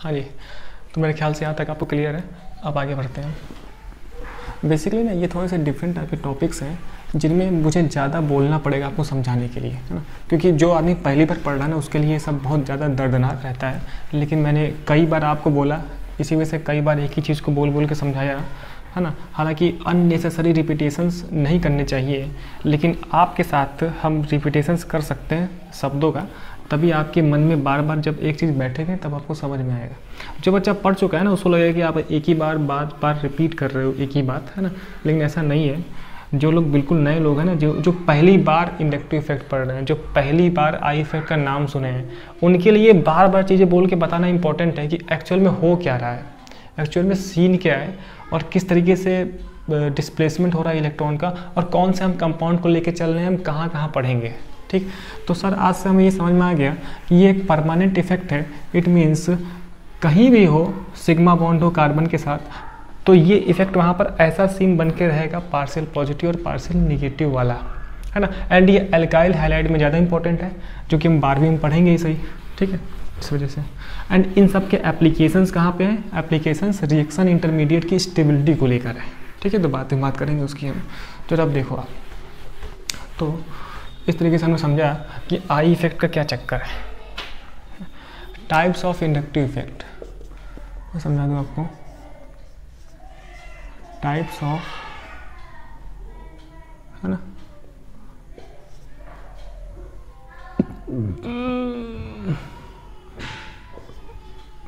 हाँ जी, तो मेरे ख्याल से यहाँ तक आपको क्लियर है। अब आगे बढ़ते हैं। बेसिकली ना ये थोड़े से डिफरेंट टाइप के टॉपिक्स हैं जिनमें मुझे ज़्यादा बोलना पड़ेगा आपको समझाने के लिए, है ना, क्योंकि जो आदमी पहली बार पढ़ रहा है ना उसके लिए ये सब बहुत ज़्यादा दर्दनाक रहता है। लेकिन मैंने कई बार आपको बोला, इसी वजह से कई बार एक ही चीज़ को बोल बोल के समझाया, है ना। हालांकि अननेसेसरी रिपीटेशंस नहीं करने चाहिए, लेकिन आपके साथ हम रिपीटेशंस कर सकते हैं शब्दों का, तभी आपके मन में बार बार जब एक चीज़ बैठेगी तब आपको समझ में आएगा। जो बच्चा पढ़ चुका है ना उसको लगेगा कि आप एक ही बार बार रिपीट कर रहे हो एक ही बात, है ना, लेकिन ऐसा नहीं है। जो लोग बिल्कुल नए लोग हैं ना, जो पहली बार इंडक्टिव इफेक्ट पढ़ रहे हैं, जो पहली बार आई इफेक्ट का नाम सुने हैं, उनके लिए बार बार चीज़ें बोल के बताना इंपॉर्टेंट है कि एक्चुअल में हो क्या रहा है, एक्चुअल में सीन क्या है, और किस तरीके से डिस्प्लेसमेंट हो रहा है इलेक्ट्रॉन का, और कौन से हम कंपाउंड को लेके चल रहे हैं, हम कहाँ कहाँ पढ़ेंगे। ठीक, तो सर आज से हमें ये समझ में आ गया कि ये एक परमानेंट इफेक्ट है। इट मीन्स कहीं भी हो सिग्मा बॉन्ड हो कार्बन के साथ, तो ये इफेक्ट वहाँ पर ऐसा सीन बन के रहेगा, पार्शियल पॉजिटिव और पार्शियल निगेटिव वाला, है ना। एंड ये एल्काइल हैलाइड में ज़्यादा इंपॉर्टेंट है, जो कि हम 12वीं में पढ़ेंगे ही सही, ठीक है, इस वजह से। एंड इन सब के एप्लीकेशंस कहाँ पे हैं? एप्लीकेशंस रिएक्शन इंटरमीडिएट की स्टेबिलिटी को लेकर है, ठीक है, तो बात करेंगे उसकी हम। तो अब देखो आप, तो इस तरीके से हमने समझा कि आई इफेक्ट का क्या चक्कर है। टाइप्स ऑफ इंडक्टिव इफेक्ट मैं समझा दूँ आपको। टाइप्स ऑफ, है ना,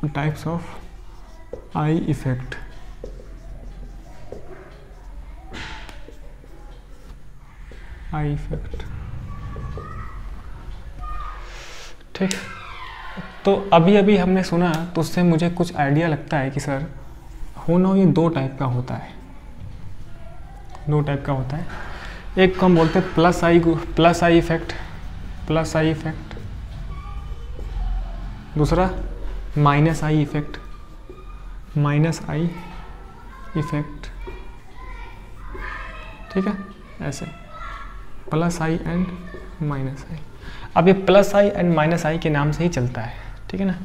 types of I effect. I effect, ठीक। तो अभी हमने सुना तो उससे मुझे कुछ आइडिया लगता है कि सर होना ये दो टाइप का होता है, दो टाइप का होता है। एक को हम बोलते हैं plus I effect, plus I effect. दूसरा minus I effect, minus I effect, ठीक है, ऐसे plus I and minus I. अब ये plus I and minus I के नाम से ही चलता है, ठीक है ना,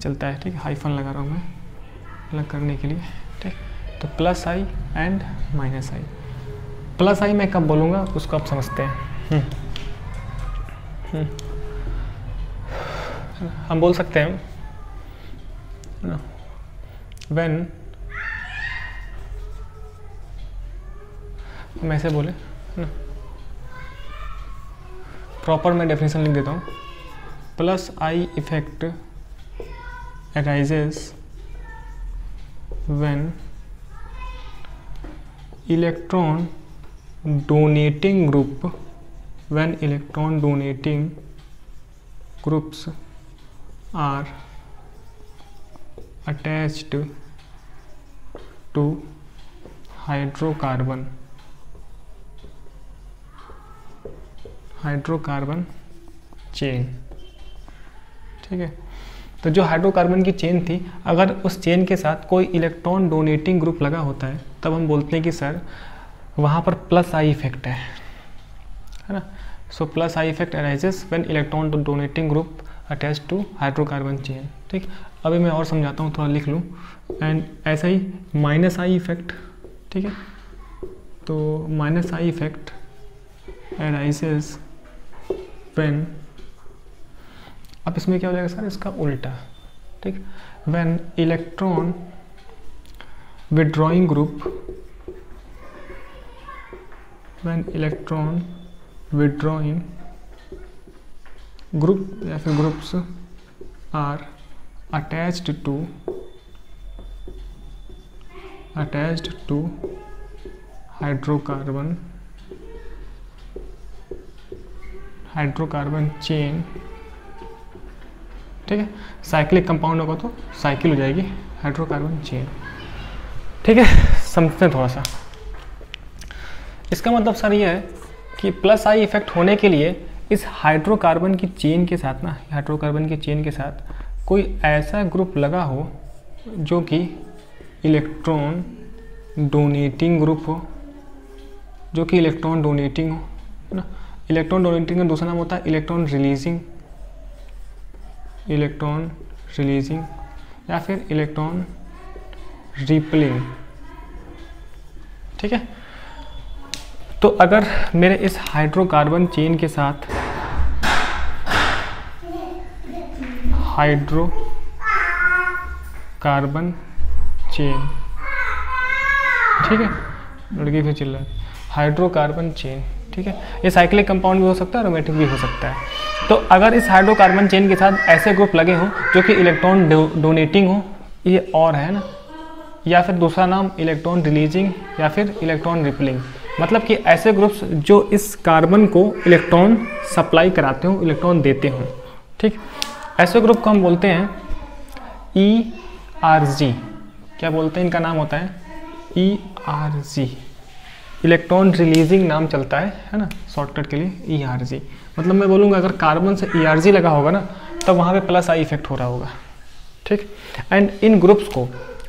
चलता है, ठीक है, हाइफन लगा रहा हूँ मैं अलग करने के लिए, ठीक। तो plus I and minus I. Plus I मैं कब बोलूँगा उसको आप समझते हैं। हम बोल सकते हैं व्हेन, हम ऐसे बोले ना, प्रॉपर मैं डेफिनेशन लिख देता हूँ। Plus I effect arises when electron donating groups are attached to hydrocarbon chain, ठीक है। तो जो हाइड्रोकार्बन की चेन थी, अगर उस चेन के साथ कोई इलेक्ट्रॉन डोनेटिंग ग्रुप लगा होता है तब हम बोलते हैं कि सर वहाँ पर प्लस आई इफेक्ट है ना। So plus I effect arises when electron donating group attach to hydrocarbon chain, ठीक। अभी मैं और समझाता हूँ, थोड़ा लिख लूँ। एंड ऐसा ही माइनस आई इफेक्ट, ठीक है, तो minus I effect arises when, अब इसमें क्या हो जाएगा सर, इसका उल्टा, ठीक। When electron withdrawing group, when electron withdrawing group या फिर groups are attached to hydrocarbon chain, ठीक है। साइक्लिक कंपाउंड होगा तो साइकिल हो जाएगी हाइड्रोकार्बन चेन, ठीक है। समझते हैं थोड़ा सा। इसका मतलब सर ये है कि प्लस आई इफेक्ट होने के लिए इस हाइड्रोकार्बन की चेन के साथ ना, हाइड्रोकार्बन की चेन के साथ कोई ऐसा ग्रुप लगा हो जो कि इलेक्ट्रॉन डोनेटिंग ग्रुप हो, जो कि इलेक्ट्रॉन डोनेटिंग हो, है ना। इलेक्ट्रॉन डोनेटिंग का दूसरा नाम होता है इलेक्ट्रॉन रिलीजिंग, या फिर इलेक्ट्रॉन रिपलिंग। ठीक है, तो अगर मेरे इस हाइड्रोकार्बन चेन के साथ हाइड्रोकार्बन चेन, ठीक है, लड़की फिर चिल्ला रही है, हाइड्रोकार्बन चेन, ठीक है, ये साइक्लिक कंपाउंड भी हो सकता है, एरोमेटिक भी हो सकता है। तो अगर इस हाइड्रोकार्बन चेन के साथ ऐसे ग्रुप लगे हों जो कि इलेक्ट्रॉन डोनेटिंग हो, ये और है ना, या फिर दूसरा नाम इलेक्ट्रॉन रिलीजिंग या फिर इलेक्ट्रॉन रिपलिंग, मतलब कि ऐसे ग्रुप्स जो इस कार्बन को इलेक्ट्रॉन सप्लाई कराते हो, इलेक्ट्रॉन देते हो। ठीक, ऐसे ग्रुप को हम बोलते हैं ERG। क्या बोलते हैं, इनका नाम होता है ERG, इलेक्ट्रॉन रिलीजिंग नाम चलता है ना, शॉर्टकट के लिए ERG। मतलब मैं बोलूँगा अगर कार्बन से ERG लगा होगा ना, तब वहाँ पे प्लस आई इफेक्ट हो रहा होगा। ठीक, एंड इन ग्रुप्स को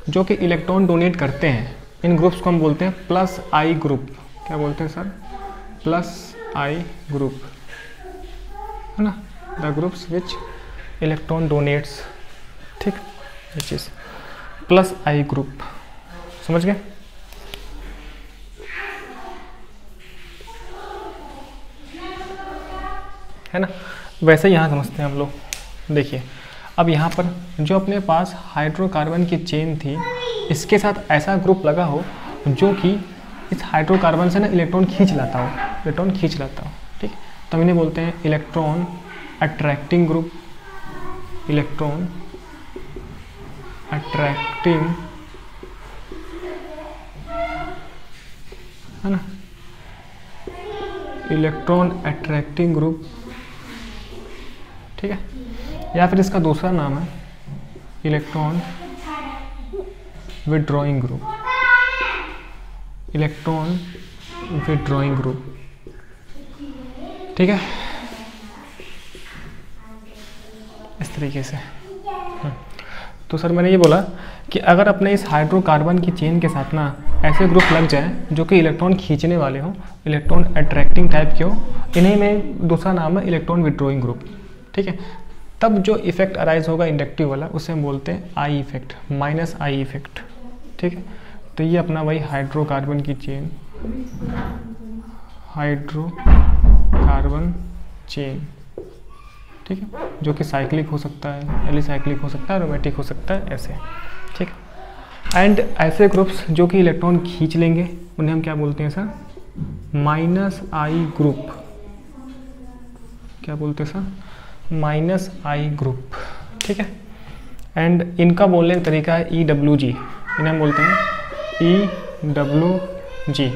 जो कि इलेक्ट्रॉन डोनेट करते हैं, इन ग्रुप्स को हम बोलते हैं प्लस आई ग्रुप। क्या बोलते हैं सर, प्लस आई ग्रुप, है ना, the groups which electron donates. ठीक, ये चीज़ प्लस आई ग्रुप, समझ गए। है ना, वैसे यहाँ समझते हैं हम लोग। देखिए अब यहाँ पर जो अपने पास हाइड्रोकार्बन की चेन थी, इसके साथ ऐसा ग्रुप लगा हो जो कि इस हाइड्रोकार्बन से ना इलेक्ट्रॉन खींच लाता हो, इलेक्ट्रॉन खींच लाता हो। ठीक, तो इन्हें बोलते हैं electron attracting group, electron attracting, है ना, इलेक्ट्रॉन अट्रैक्टिंग ग्रुप। ठीक है, या फिर इसका दूसरा नाम है electron withdrawing group, electron withdrawing group. ठीक है, इस तरीके से। तो सर मैंने ये बोला कि अगर अपने इस हाइड्रोकार्बन की चेन के साथ ना ऐसे ग्रुप लग जाए जो कि इलेक्ट्रॉन खींचने वाले हों, इलेक्ट्रॉन अट्रैक्टिंग टाइप के हो, इन्हीं में दूसरा नाम है इलेक्ट्रॉन विड्रॉइंग ग्रुप। ठीक है, तब जो इफेक्ट अराइज होगा इंडक्टिव वाला, उसे हम बोलते हैं आई इफेक्ट, माइनस आई इफेक्ट। ठीक है, तो ये अपना वही हाइड्रोकार्बन की चेन, हाइड्रोकार्बन चेन, ठीक है, जो कि साइक्लिक हो सकता है, एलिसाइक्लिक हो सकता है, एरोमेटिक हो सकता है, ऐसे। ठीक, एंड ऐसे ग्रुप्स जो कि इलेक्ट्रॉन खींच लेंगे उन्हें हम क्या बोलते हैं सर, माइनस आई ग्रुप। क्या बोलते हैं सर, माइनस आई ग्रुप। ठीक है, एंड इनका बोलने का तरीका है EWG, इन्हें हम बोलते हैं EWG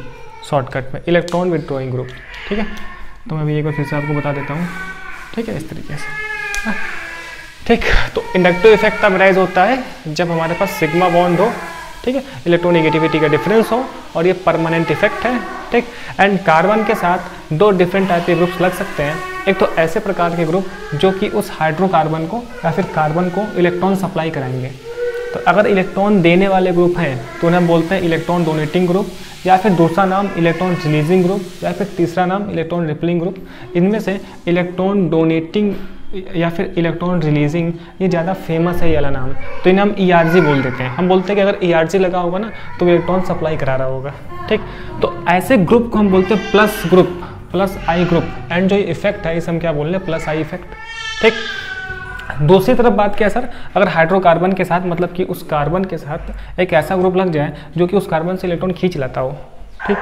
शॉर्टकट में, इलेक्ट्रॉन विड्रॉइंग ग्रुप। ठीक है, तो मैं भी एक बार फिर से आपको बता देता हूँ। ठीक है, इस तरीके से। ठीक, तो इंडक्टिव इफेक्ट तब राइज होता है जब हमारे पास सिग्मा बॉन्ड हो, ठीक है, इलेक्ट्रोनेगेटिविटी का डिफरेंस हो, और ये परमानेंट इफेक्ट है। ठीक, एंड कार्बन के साथ दो डिफरेंट टाइप के ग्रुप्स लग सकते हैं। एक तो ऐसे प्रकार के ग्रुप जो कि उस हाइड्रोकार्बन को या फिर कार्बन को इलेक्ट्रॉन सप्लाई कराएंगे। तो अगर इलेक्ट्रॉन देने वाले ग्रुप हैं तो उन्हें हम बोलते हैं इलेक्ट्रॉन डोनेटिंग ग्रुप, या फिर दूसरा नाम इलेक्ट्रॉन रिलीजिंग ग्रुप, या फिर तीसरा नाम इलेक्ट्रॉन रिपलिंग ग्रुप। इनमें से इलेक्ट्रॉन डोनेटिंग या फिर इलेक्ट्रॉन रिलीजिंग ये ज़्यादा फेमस है, ये वाला नाम, तो इन्हें हम ERG बोल देते हैं। हम बोलते हैं कि अगर ERG लगा होगा ना तो इलेक्ट्रॉन सप्लाई करा रहा होगा। ठीक, तो ऐसे ग्रुप को हम बोलते हैं plus group, plus I group, and जो इफेक्ट है इसे हम क्या बोल रहे हैं, प्लस आई इफेक्ट। ठीक, दूसरी तरफ बात क्या है सर, अगर हाइड्रोकार्बन के साथ, मतलब कि उस कार्बन के साथ एक ऐसा ग्रुप लग जाए जो कि उस कार्बन से इलेक्ट्रॉन खींच लाता हो, ठीक,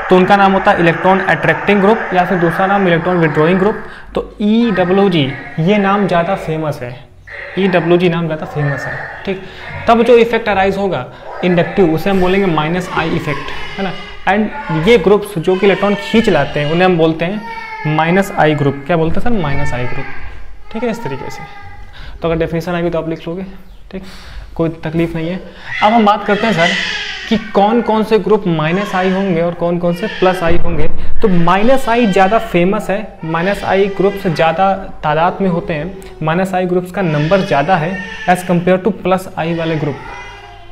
तो उनका नाम होता है इलेक्ट्रॉन अट्रैक्टिंग ग्रुप, या फिर दूसरा नाम इलेक्ट्रॉन विड्रॉइंग ग्रुप। तो EWG ये नाम ज़्यादा फेमस है, EWG नाम ज़्यादा फेमस है। ठीक, तब जो इफेक्ट अराइज होगा इंडक्टिव, उसे हम बोलेंगे माइनस आई इफेक्ट, है ना। एंड ये ग्रुप्स जो कि इलेक्ट्रॉन खींच लाते हैं उन्हें हम बोलते हैं माइनस आई ग्रुप। क्या बोलते हैं सर, माइनस आई ग्रुप। ठीक है, इस तरीके से। तो अगर डेफिनेशन आएगी तो आप लिख लोगे, ठीक, कोई तकलीफ नहीं है। अब हम बात करते हैं सर कि कौन कौन से ग्रुप माइनस आई होंगे और कौन कौन से प्लस आई होंगे। तो माइनस आई ज़्यादा फेमस है, माइनस आई ग्रुप्स ज़्यादा तादाद में होते हैं, माइनस आई ग्रुप्स का नंबर ज़्यादा है एज कम्पेयर टू प्लस आई वाले ग्रुप।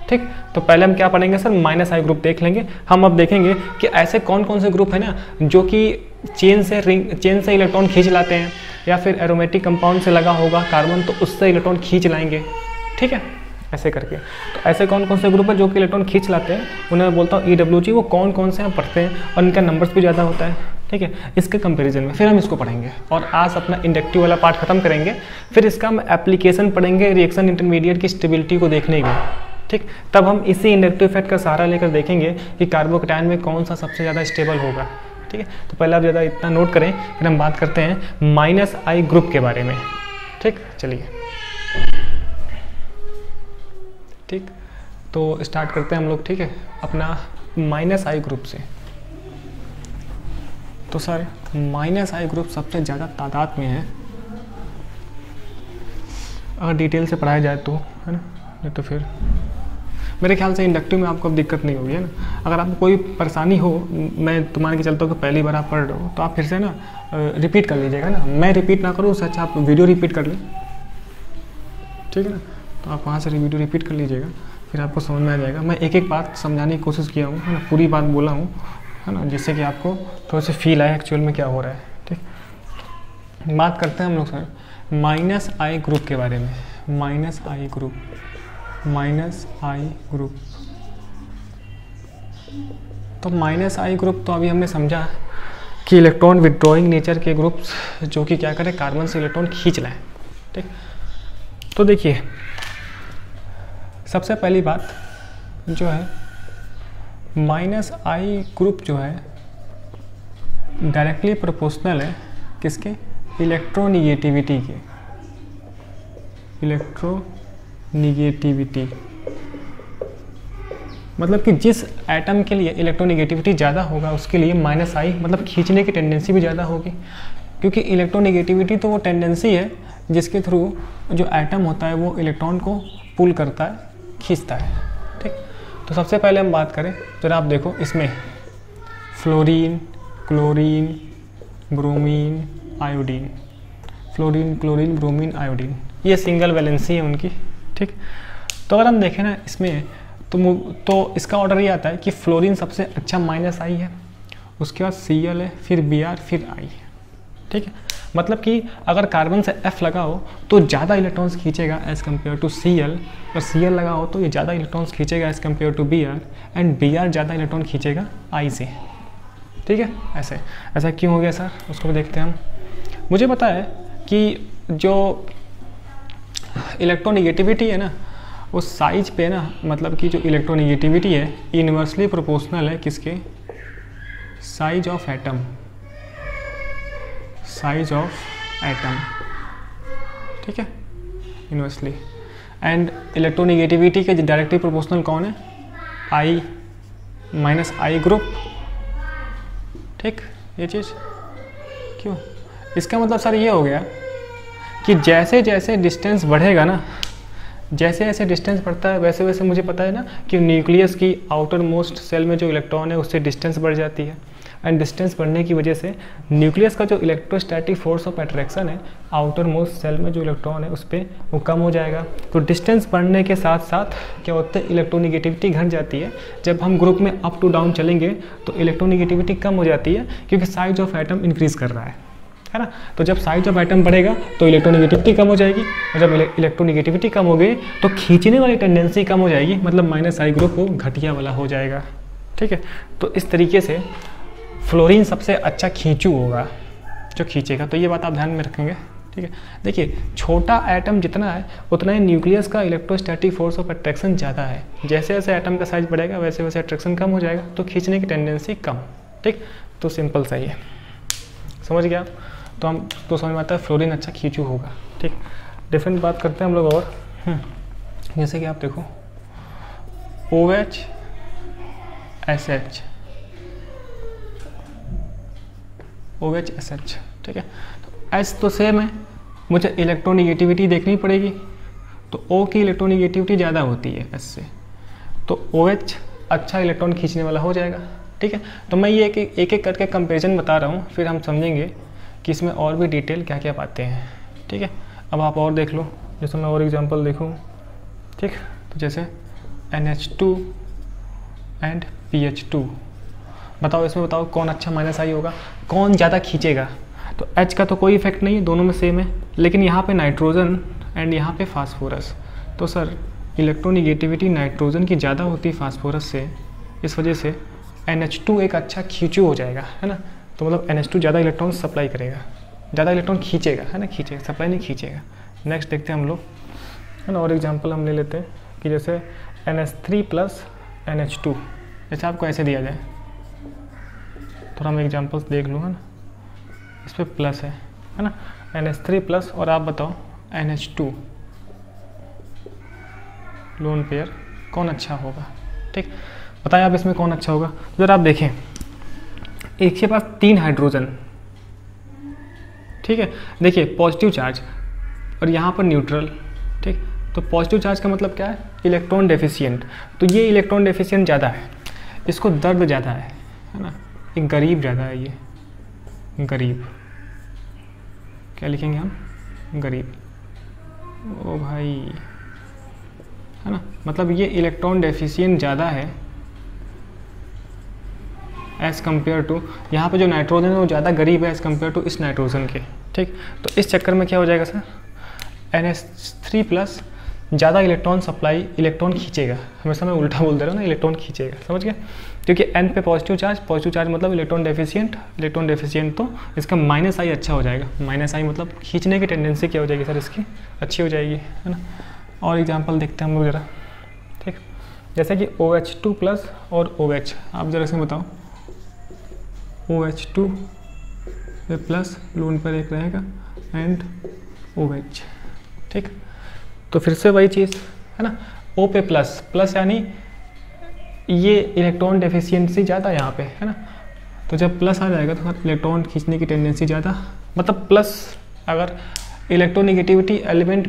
ठीक, तो पहले हम क्या पढ़ेंगे सर, माइनस आई ग्रुप देख लेंगे। हम अब देखेंगे कि ऐसे कौन कौन से ग्रुप है ना जो कि चेन से इलेक्ट्रॉन खींच लाते हैं, या फिर एरोमेटिक कंपाउंड से लगा होगा कार्बन तो उससे इलेक्ट्रॉन खींच लाएंगे। ठीक है, ऐसे करके। तो ऐसे कौन कौन से ग्रुप है जो कि इलेक्ट्रॉन खींच लाते हैं, उन्हें मैं बोलता हूँ EWG। वो कौन कौन से हम पढ़ते हैं और इनका नंबर्स भी ज़्यादा होता है, ठीक है, इसके कंपैरिजन में। फिर हम इसको पढ़ेंगे और आज अपना इंडक्टिव वाला पार्ट खत्म करेंगे, फिर इसका हम एप्लीकेशन पढ़ेंगे रिएक्शन इंटरमीडिएट की स्टेबिलिटी को देखने के, ठीक। तब हम इसी इंडक्टिव इफेक्ट का सहारा लेकर देखेंगे कि कार्बोकैटायन में कौन सा सबसे ज़्यादा स्टेबल होगा, ठीक है। तो पहले आप ज़्यादा इतना नोट करें, फिर हम बात करते हैं -I ग्रुप के बारे में, ठीक। चलिए, ठीक, तो स्टार्ट करते हैं हम लोग, ठीक है, अपना -I ग्रुप से। तो सर -I ग्रुप सबसे ज़्यादा तादाद में है, अगर डिटेल से पढ़ाया जाए तो, है ना। नहीं तो फिर मेरे ख्याल से इंडक्टिव में आपको अब दिक्कत नहीं होगी, है ना। अगर आपको कोई परेशानी हो, मैं तुम्हारे के चलता हूँ कि पहली बार आप पढ़ रहे हो, तो आप फिर से ना रिपीट कर लीजिएगा ना। मैं रिपीट ना करूँ उससे अच्छा आप वीडियो रिपीट कर लें, ठीक है ना। तो आप वहाँ से वीडियो रिपीट कर लीजिएगा, फिर आपको समझ में आ जाएगा। मैं एक एक बात समझाने की कोशिश किया हूँ, है ना, पूरी बात बोला हूँ, है ना, जिससे कि आपको थोड़ा सा फील आए एक्चुअल में क्या हो रहा है, ठीक। बात करते हैं हम लोग सर -I ग्रुप के बारे में। -I ग्रुप, -I ग्रुप, तो -I ग्रुप तो अभी हमने समझा कि इलेक्ट्रॉन विड्रॉइंग नेचर के ग्रुप्स जो कि क्या करें, कार्बन से इलेक्ट्रॉन खींच लाएं, ठीक। तो देखिए, सबसे पहली बात जो है -I ग्रुप जो है डायरेक्टली प्रोपोर्शनल है किसके, इलेक्ट्रोनिगेटिविटी के, इलेक्ट्रोनिगेटिविटी मतलब कि जिस एटम के लिए इलेक्ट्रोनिगेटिविटी ज़्यादा होगा उसके लिए -I मतलब खींचने की टेंडेंसी भी ज़्यादा होगी, क्योंकि इलेक्ट्रोनिगेटिविटी तो वो टेंडेंसी है जिसके थ्रू जो एटम होता है वो इलेक्ट्रॉन को पुल करता है, खींचता है, ठीक। तो सबसे पहले हम बात करें तो आप देखो इसमें fluorine, chlorine, bromine, iodine, fluorine, chlorine, bromine, iodine, ये सिंगल वैलेंसी है उनकी, ठीक। तो अगर हम देखें ना इसमें तो इसका ऑर्डर ये आता है कि फ्लोरीन सबसे अच्छा -I है, उसके बाद Cl है, फिर Br, फिर I, ठीक है। मतलब कि अगर कार्बन से F लगा हो तो ज़्यादा इलेक्ट्रॉन्स खींचेगा एज़ कम्पेयर टू Cl, और Cl लगा हो तो ये ज़्यादा इलेक्ट्रॉन्स खींचेगा as compare to Br, and Br ज़्यादा इलेक्ट्रॉन खींचेगा I से, ठीक है। ऐसा क्यों हो गया सर, उसको भी देखते हैं हम। मुझे पता है कि जो इलेक्ट्रोनिगेटिविटी है ना, वो साइज पे ना, मतलब कि जो इलेक्ट्रोनिगेटिविटी है इनवर्सली प्रोपोर्शनल है किसके, size of atom, size of atom, ठीक है, इनवर्सली। एंड इलेक्ट्रोनिगेटिविटी के डायरेक्टली प्रोपोर्शनल कौन है, I ग्रुप, ठीक। ये चीज़ क्यों, इसका मतलब सर ये हो गया कि जैसे जैसे डिस्टेंस बढ़ेगा ना, जैसे जैसे डिस्टेंस बढ़ता है वैसे वैसे मुझे पता है ना कि न्यूक्लियस की आउटर मोस्ट सेल में जो इलेक्ट्रॉन है उससे डिस्टेंस बढ़ जाती है, एंड डिस्टेंस बढ़ने की वजह से न्यूक्लियस का जो इलेक्ट्रोस्टैटिक फोर्स ऑफ अट्रैक्शन है आउटर मोस्ट सेल में जो इलेक्ट्रॉन है उस पर वो कम हो जाएगा। तो डिस्टेंस बढ़ने के साथ साथ क्या होता है, इलेक्ट्रोनिगेटिविटी घट जाती है। जब हम ग्रुप में अप टू डाउन चलेंगे तो इलेक्ट्रोनिगेटिविटी कम हो जाती है, क्योंकि साइज ऑफ एटम इंक्रीज़ कर रहा है ना। तो जब साइज ऑफ एटम बढ़ेगा तो इलेक्ट्रोनिगेटिविटी कम हो जाएगी, और जब इलेक्ट्रोनिगेटिविटी कम हो गई तो खींचने वाली टेंडेंसी कम हो जाएगी, मतलब -I ग्रुप वो घटिया वाला हो जाएगा, ठीक है। तो इस तरीके से फ्लोरीन सबसे अच्छा खींचू होगा जो खींचेगा, तो ये बात आप ध्यान में रखेंगे, ठीक है। देखिए, छोटा एटम जितना है उतना ही न्यूक्लियस का इलेक्ट्रोस्टैटिक फोर्स ऑफ अट्रैक्शन ज़्यादा है। जैसे जैसे एटम का साइज बढ़ेगा वैसे वैसे अट्रैक्शन कम हो जाएगा, तो खींचने की टेंडेंसी कम, ठीक। तो सिंपल सही है, समझ गया। तो हम तो समझ में आता है फ्लोरीन अच्छा खींचू होगा, ठीक। डिफरेंट बात करते हैं हम लोग और जैसे कि आप देखो OH SH, OH SH, ठीक है। तो S तो सेम है, मुझे इलेक्ट्रोनिगेटिविटी देखनी पड़ेगी, तो O की इलेक्ट्रोनिगेटिविटी ज़्यादा होती है S से, तो OH अच्छा इलेक्ट्रॉन खींचने वाला हो जाएगा, ठीक है। तो मैं ये एक एक करके कंपेरिजन बता रहा हूँ, फिर हम समझेंगे कि इसमें और भी डिटेल क्या क्या बातें हैं, ठीक है। अब आप और देख लो, जैसे मैं और एग्जांपल देखूँ, ठीक। तो जैसे NH2 एंड PH2, बताओ इसमें, बताओ कौन अच्छा -I होगा, कौन ज़्यादा खींचेगा। तो H का तो कोई इफेक्ट नहीं है, दोनों में सेम है, लेकिन यहाँ पे नाइट्रोजन एंड यहाँ पे फास्फोरस, तो सर इलेक्ट्रोनिगेटिविटी नाइट्रोजन की ज़्यादा होती है फास्फोरस से, इस वजह से NH2 एक अच्छा खींचू हो जाएगा, है ना। तो मतलब NH2 ज़्यादा इलेक्ट्रॉन सप्लाई करेगा, ज़्यादा इलेक्ट्रॉन खींचेगा, है ना, खींचेगा, सप्लाई नहीं खींचेगा। नेक्स्ट देखते हैं हम लोग, है ना, और एग्जांपल हम ले लेते हैं कि जैसे NH3 प्लस NH2, जैसे आपको ऐसे दिया जाए, थोड़ा मैं एग्जांपल्स देख लूँ, है ना। इस पर प्लस है ना, NH3 प्लस, और आप बताओ NH2 लोन पेयर कौन अच्छा होगा, ठीक। बताएं आप इसमें कौन अच्छा होगा। तो जरा आप देखें, एक के पास 3 हाइड्रोजन, ठीक है, देखिए पॉजिटिव चार्ज और यहाँ पर न्यूट्रल, ठीक। तो पॉजिटिव चार्ज का मतलब क्या है, इलेक्ट्रॉन डेफिशिएंट। तो ये इलेक्ट्रॉन डेफिशिएंट ज़्यादा है, इसको दर्द ज़्यादा है ना, एक गरीब ज़्यादा है, ये गरीब, क्या लिखेंगे हम, गरीब। ओ भाई, है ना, मतलब ये इलेक्ट्रॉन डेफिशिएंट ज़्यादा है एज़ कम्पेयर टू, यहाँ पे जो नाइट्रोजन है वो ज़्यादा गरीब है एज़ कम्पेयर टू इस नाइट्रोजन के, ठीक। तो इस चक्कर में क्या हो जाएगा सर, NH3 प्लस ज़्यादा इलेक्ट्रॉन सप्लाई, इलेक्ट्रॉन खींचेगा, हमेशा मैं उल्टा बोल दे रहा हूँ ना, इलेक्ट्रॉन खींचेगा, समझ गया। क्योंकि N पे पॉजिटिव चार्ज मतलब इलेक्ट्रॉन डेफिशिएंट, तो इसका -I अच्छा हो जाएगा। -I मतलब खींचने की टेंडेंसी क्या हो जाएगी सर इसकी, अच्छी हो जाएगी, है ना। और एग्जांपल देखते हैं हम लोग ज़रा, ठीक। जैसे कि OH2 प्लस और OH, आप ज़रा से बताओ, OH2 प्लस लोन पर एक रहेगा एंड OH, ठीक। तो फिर से वही चीज़, है ना, O पे प्लस यानी ये इलेक्ट्रॉन डेफिशिएंसी ज़्यादा यहाँ पे, है ना। तो जब प्लस आ जाएगा तो इलेक्ट्रॉन खींचने की टेंडेंसी ज़्यादा, मतलब प्लस, अगर इलेक्ट्रोनिगेटिव एलिमेंट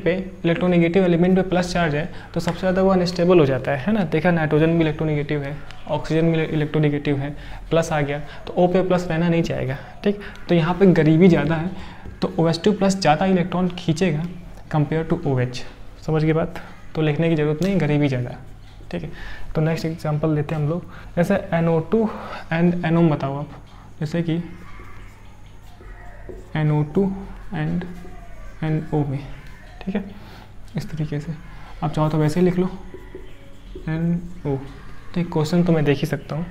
पे प्लस चार्ज है तो सबसे ज़्यादा वो अनस्टेबल हो जाता है ना। देखा, नाइट्रोजन भी इलेक्ट्रोनिगेटिव है, ऑक्सीजन भी इलेक्ट्रोनिगेटिव है, प्लस आ गया तो O पे प्लस रहना नहीं चाहेगा, ठीक। तो यहाँ पे गरीबी ज़्यादा है, तो OH2 प्लस ज़्यादा इलेक्ट्रॉन खींचेगा कंपेयर टू OH, समझ गए बात। तो लिखने की ज़रूरत नहीं, गरीबी ज़्यादा, ठीक है। तो नेक्स्ट एग्जांपल लेते हैं हम लोग, जैसे NO2 एंड NO बताओ आप, जैसे कि NO2 एंड NO में, ठीक है, इस तरीके से आप चाहो तो वैसे ही लिख लो NO, ठीक। क्वेश्चन तो मैं देख ही सकता हूँ।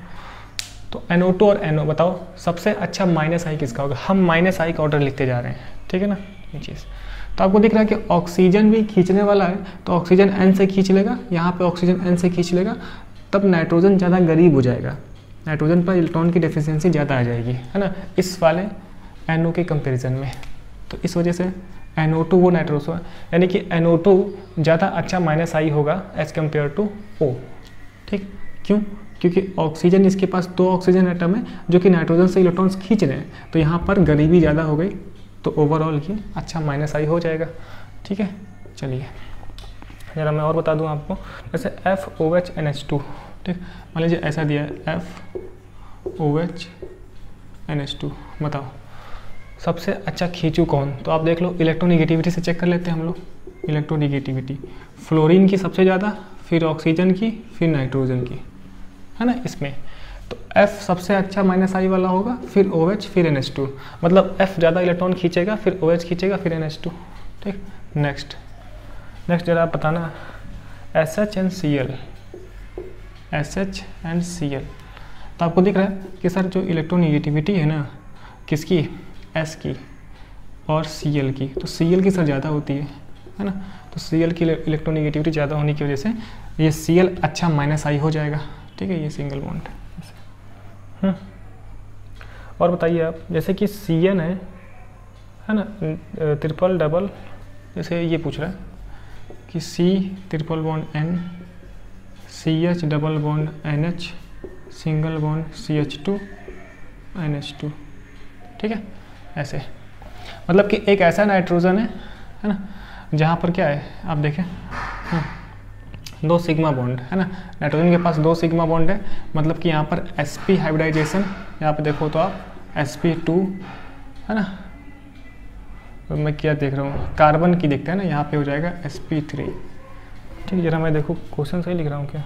तो NO2 और NO बताओ सबसे अच्छा -I किसका होगा, हम -I का ऑर्डर लिखते जा रहे हैं, ठीक है ना, ये चीज़। तो आपको दिख रहा है कि ऑक्सीजन भी खींचने वाला है, तो ऑक्सीजन N से खींच लेगा, यहाँ पे ऑक्सीजन N से खींच लेगा, तब नाइट्रोजन ज़्यादा गरीब हो जाएगा, नाइट्रोजन पर इलेक्ट्रॉन की डेफिशिएंसी ज़्यादा आ जाएगी, है ना, इस वाले NO के कंपैरिजन में। तो इस वजह से NO2 वो नाइट्रोजन, यानी कि NO2 ज़्यादा अच्छा -I होगा एज़ कम्पेयर टू O, ठीक। क्यों, क्योंकि ऑक्सीजन, इसके पास 2 ऑक्सीजन एटम है जो कि नाइट्रोजन से इलेक्ट्रॉन्स खींच रहे हैं, तो यहाँ पर गरीबी ज़्यादा हो गई, तो ओवरऑल ये अच्छा -I हो जाएगा, ठीक है। चलिए ज़रा मैं और बता दूं आपको, जैसे FOH NH2, ठीक। मान लीजिए ऐसा दिया है FOH NH2, बताओ सबसे अच्छा खींचू कौन। तो आप देख लो, इलेक्ट्रोनिगेटिविटी से चेक कर लेते हैं हम लोग, इलेक्ट्रोनिगेटिविटी फ्लोरीन की सबसे ज़्यादा, फिर ऑक्सीजन की, फिर नाइट्रोजन की, है ना, इसमें। तो F सबसे अच्छा -I वाला होगा, फिर OH, फिर NH2, मतलब F ज़्यादा इलेक्ट्रॉन खींचेगा, फिर OH खींचेगा, फिर NH2, ठीक। नेक्स्ट जरा आप बताना, SH एंड Cl। तो आपको दिख रहा है कि सर जो इलेक्ट्रोनिगेटिविटी है ना, किसकी, S की और Cl की, तो Cl की सर ज़्यादा होती है ना। तो Cl की इलेक्ट्रोनिगेटिविटी ज़्यादा होने की वजह से ये Cl अच्छा -I हो जाएगा, ठीक है, ये सिंगल बॉन्ड। और बताइए आप, जैसे कि CN है ना, ट्रिपल डबल, जैसे ये पूछ रहा है कि C triple bond N, CH double bond NH, single bond CH2 NH2, ठीक है, ऐसे। मतलब कि एक ऐसा नाइट्रोजन है ना, जहाँ पर क्या है, आप देखें, 2 सिग्मा बॉन्ड है ना, नाइट्रोजन के पास 2 सिग्मा बॉन्ड है, मतलब कि यहाँ पर sp हाइब्रिडाइजेशन, यहाँ पे देखो तो आप sp2, है ना, तो मैं क्या देख रहा हूँ, कार्बन की दिखता है ना, यहाँ पे हो जाएगा sp3, ठीक है। जरा मैं देखो क्वेश्चन सही लिख रहा हूँ क्या,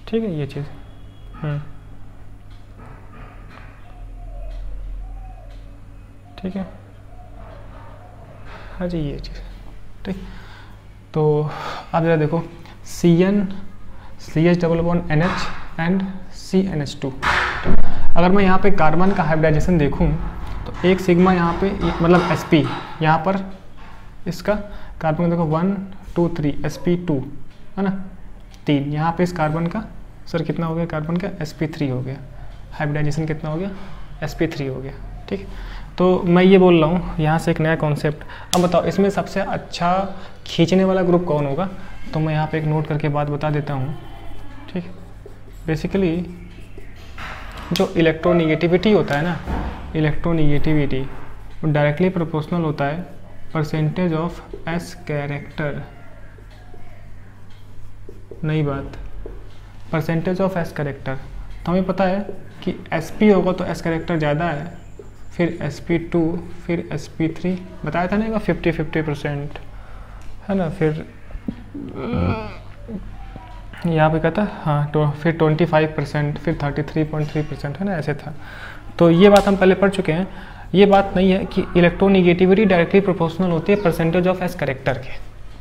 ठीक है, ये चीज़, ठीक है, हाँ जी, ये चीज़, ठीक। तो आप जरा देखो CH double bond NH and CNH2। अगर मैं यहाँ पे कार्बन का हाइब्रिडाइजेशन देखूँ तो एक सिग्मा यहाँ पे मतलब sp, यहाँ पर इसका कार्बन का देखो 1 2 3 sp2 है ना, 3। यहाँ पे इस कार्बन का सर कितना हो गया, कार्बन का sp3 हो गया, हाइब्रिडाइजेशन कितना हो गया, sp3 हो गया। ठीक, तो मैं ये बोल रहा हूँ यहाँ से एक नया कॉन्सेप्ट। अब बताओ इसमें सबसे अच्छा खींचने वाला ग्रुप कौन होगा, तो मैं यहाँ पे एक नोट करके बात बता देता हूँ। ठीक, बेसिकली जो इलेक्ट्रोनिगेटिविटी होता है ना, इलेक्ट्रोनिगेटिविटी वो डायरेक्टली प्रोपोर्शनल होता है परसेंटेज ऑफ S कैरेक्टर। नई बात, परसेंटेज ऑफ S कैरेक्टर। तो हमें पता है कि sp होगा तो S कैरेक्टर ज़्यादा है, फिर sp2, फिर sp3, बताया था ना 50-50% है ना, फिर यहाँ पे कहता हाँ, तो फिर 25%, फिर 33.3% है ना, ऐसे था। तो ये बात हम पहले पढ़ चुके हैं। ये बात नहीं है कि इलेक्ट्रोनिगेटिविटी डायरेक्टली प्रोपोर्शनल होती है परसेंटेज ऑफ S कैरेक्टर के।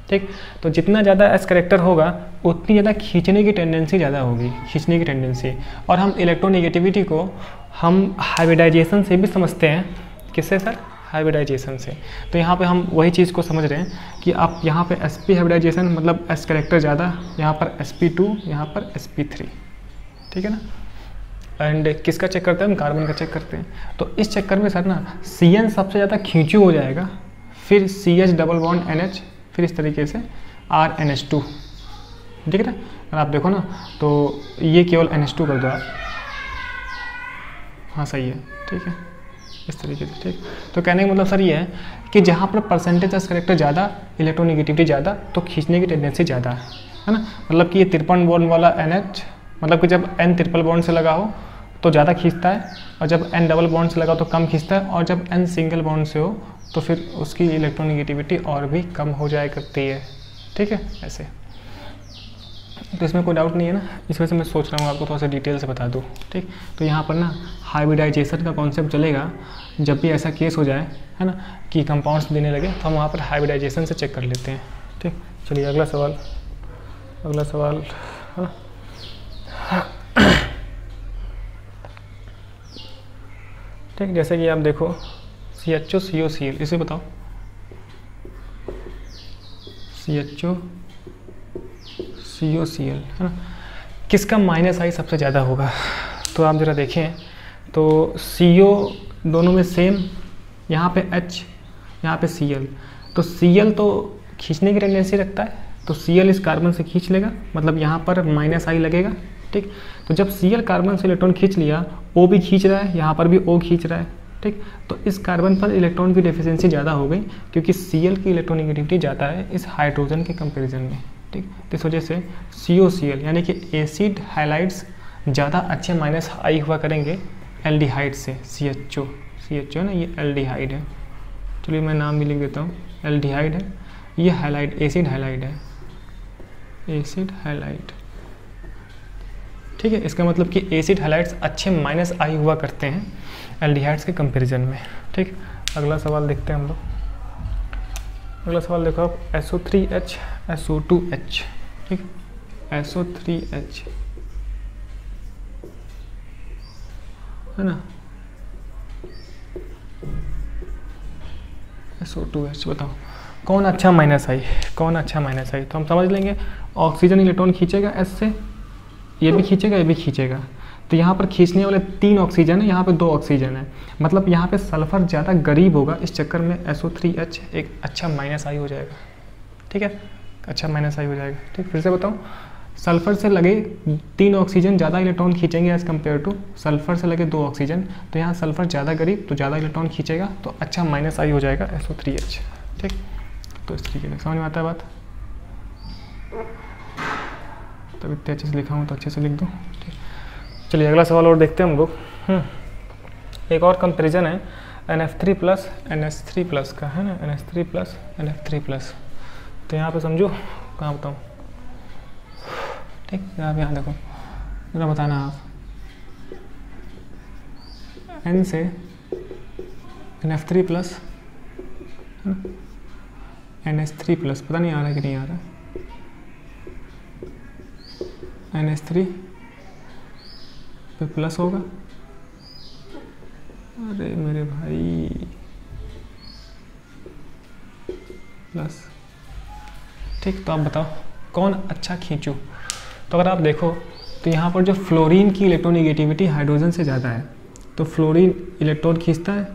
ठीक, तो जितना ज़्यादा S कैरेक्टर होगा उतनी ज़्यादा खींचने की टेंडेंसी ज़्यादा होगी, खींचने की टेंडेंसी। और हम इलेक्ट्रोनिगेटिविटी को हम हाइब्रिडाइजेशन से भी समझते हैं। किससे सर? हाइब्रिडाइजेशन से। तो यहाँ पे हम वही चीज़ को समझ रहे हैं कि आप यहाँ पे sp हाइब्रिडाइजेशन मतलब S कैरेक्टर ज़्यादा, यहाँ पर sp2, यहाँ पर sp3। ठीक है ना। एंड किसका चेक करते हैं हम? कार्बन का चेक करते हैं। तो इस चक्कर में सर ना CN सबसे ज़्यादा खींचू हो जाएगा, फिर CH डबल बॉन्ड NH, फिर इस तरीके से RNH2। ठीक है ना। अगर आप देखो ना तो ये केवल NH2 कर दो आप, हाँ सही है। ठीक है, इस तरीके से। ठीक, तो कहने का मतलब सर ये है कि जहाँ पर परसेंटेज S कैरेक्टर ज़्यादा, इलेक्ट्रोनिगेटिविटी ज़्यादा, तो खींचने की टेंडेंसी ज़्यादा है ना। मतलब कि ये 53 बॉन्ड वाला NH, मतलब कि जब N ट्रिपल बॉन्ड से लगा हो तो ज़्यादा खींचता है, और जब N डबल बॉन्ड से लगा हो तो कम खींचता है, और जब N सिंगल बॉन्ड से हो तो फिर उसकी इलेक्ट्रोनिगेटिविटी और भी कम हो जाया करती है। ठीक है, ऐसे। तो इसमें कोई डाउट नहीं है ना, इस वजह से मैं सोच रहा हूँ आपको थोड़ा सा डिटेल से बता दूँ। ठीक, तो यहाँ पर ना हाइब्रिडाइजेशन का कॉन्सेप्ट चलेगा जब भी ऐसा केस हो जाए है ना कि कंपाउंड्स देने लगे, तो हम वहाँ पर हाइब्रिडाइजेशन से चेक कर लेते हैं। ठीक, चलिए अगला सवाल है ना। ठीक, जैसे कि आप देखो CHO COCl, इसे बताओ CHO COCl है ना, किसका -I सबसे ज़्यादा होगा? तो आप ज़रा देखें तो CO दोनों में सेम, यहाँ पे H, यहाँ पे Cl। तो Cl तो खींचने की टेंडेंसी रखता है, तो Cl इस कार्बन से खींच लेगा, मतलब यहाँ पर -I लगेगा। ठीक, तो जब Cl कार्बन से इलेक्ट्रॉन खींच लिया, O भी खींच रहा है, यहाँ पर भी O खींच रहा है। ठीक, तो इस कार्बन पर इलेक्ट्रॉन की डेफिशिएंसी ज़्यादा हो गई, क्योंकि Cl की इलेक्ट्रोनिगेटिविटी ज़्यादा है इस हाइड्रोजन के कंपैरिजन में। ठीक, तो इस वजह से COCl यानी कि एसिड हाइलाइड्स ज़्यादा अच्छे -I हुआ करेंगे एल्डिहाइड से। CHO है ना, ये एल्डिहाइड है। चलिए मैं नाम भी लिख देता हूँ, एल्डिहाइड है, ये हाइलाइड एसिड हाइलाइड है, एसिड हाइलाइड। ठीक है, इसका मतलब कि एसिड हाइलाइड्स अच्छे -I हुआ करते हैं एल्डिहाइड्स के कंपैरिजन में। ठीक, अगला सवाल देखते हैं हम लोग। अगला सवाल देखो आप, SO3H SO2H। ठीक, SO3H है ना, SO2H बताओ कौन अच्छा -I, कौन अच्छा -I? तो हम समझ लेंगे ऑक्सीजन इलेक्ट्रॉन खींचेगा S से, ये भी खींचेगा, ये भी खींचेगा। तो यहाँ पर खींचने वाले 3 ऑक्सीजन है, यहाँ पे 2 ऑक्सीजन है, मतलब यहाँ पे सल्फर ज़्यादा गरीब होगा। इस चक्कर में SO3H एक अच्छा -I हो जाएगा। ठीक है, अच्छा -I हो जाएगा। ठीक, फिर से बताऊँ, सल्फर से लगे 3 ऑक्सीजन ज़्यादा इलेक्ट्रॉन खींचेंगे एज़ कम्पेयर टू सल्फर से लगे 2 ऑक्सीजन। तो यहाँ सल्फर ज़्यादा गरीब, तो ज़्यादा इलेक्ट्रॉन खींचेगा, तो अच्छा -I हो जाएगा SO3H। ठीक, तो इस तरीके से समझ में आता है बात। तब इतने अच्छे से लिखा हूँ तो अच्छे से लिख दूँ। ठीक, चलिए अगला सवाल और देखते हैं हम लोग। एक और कंपैरिजन है NF3 प्लस NH3 प्लस का, है ना, NH3 प्लस NF3 प्लस। तो यहाँ पे समझो, कहाँ बताऊँ? ठीक, यहाँ देखो, जरा बताना आप। N से NF3 प्लस, NH3+, पता नहीं आ रहा है कि नहीं आ रहा, NH3 पे प्लस होगा। अरे मेरे भाई, प्लस, ठीक। तो आप बताओ कौन अच्छा खींचूं? तो अगर आप देखो तो यहाँ पर जो फ्लोरीन की इलेक्ट्रोनेगेटिविटी हाइड्रोजन से ज़्यादा है, तो फ्लोरीन इलेक्ट्रॉन खींचता है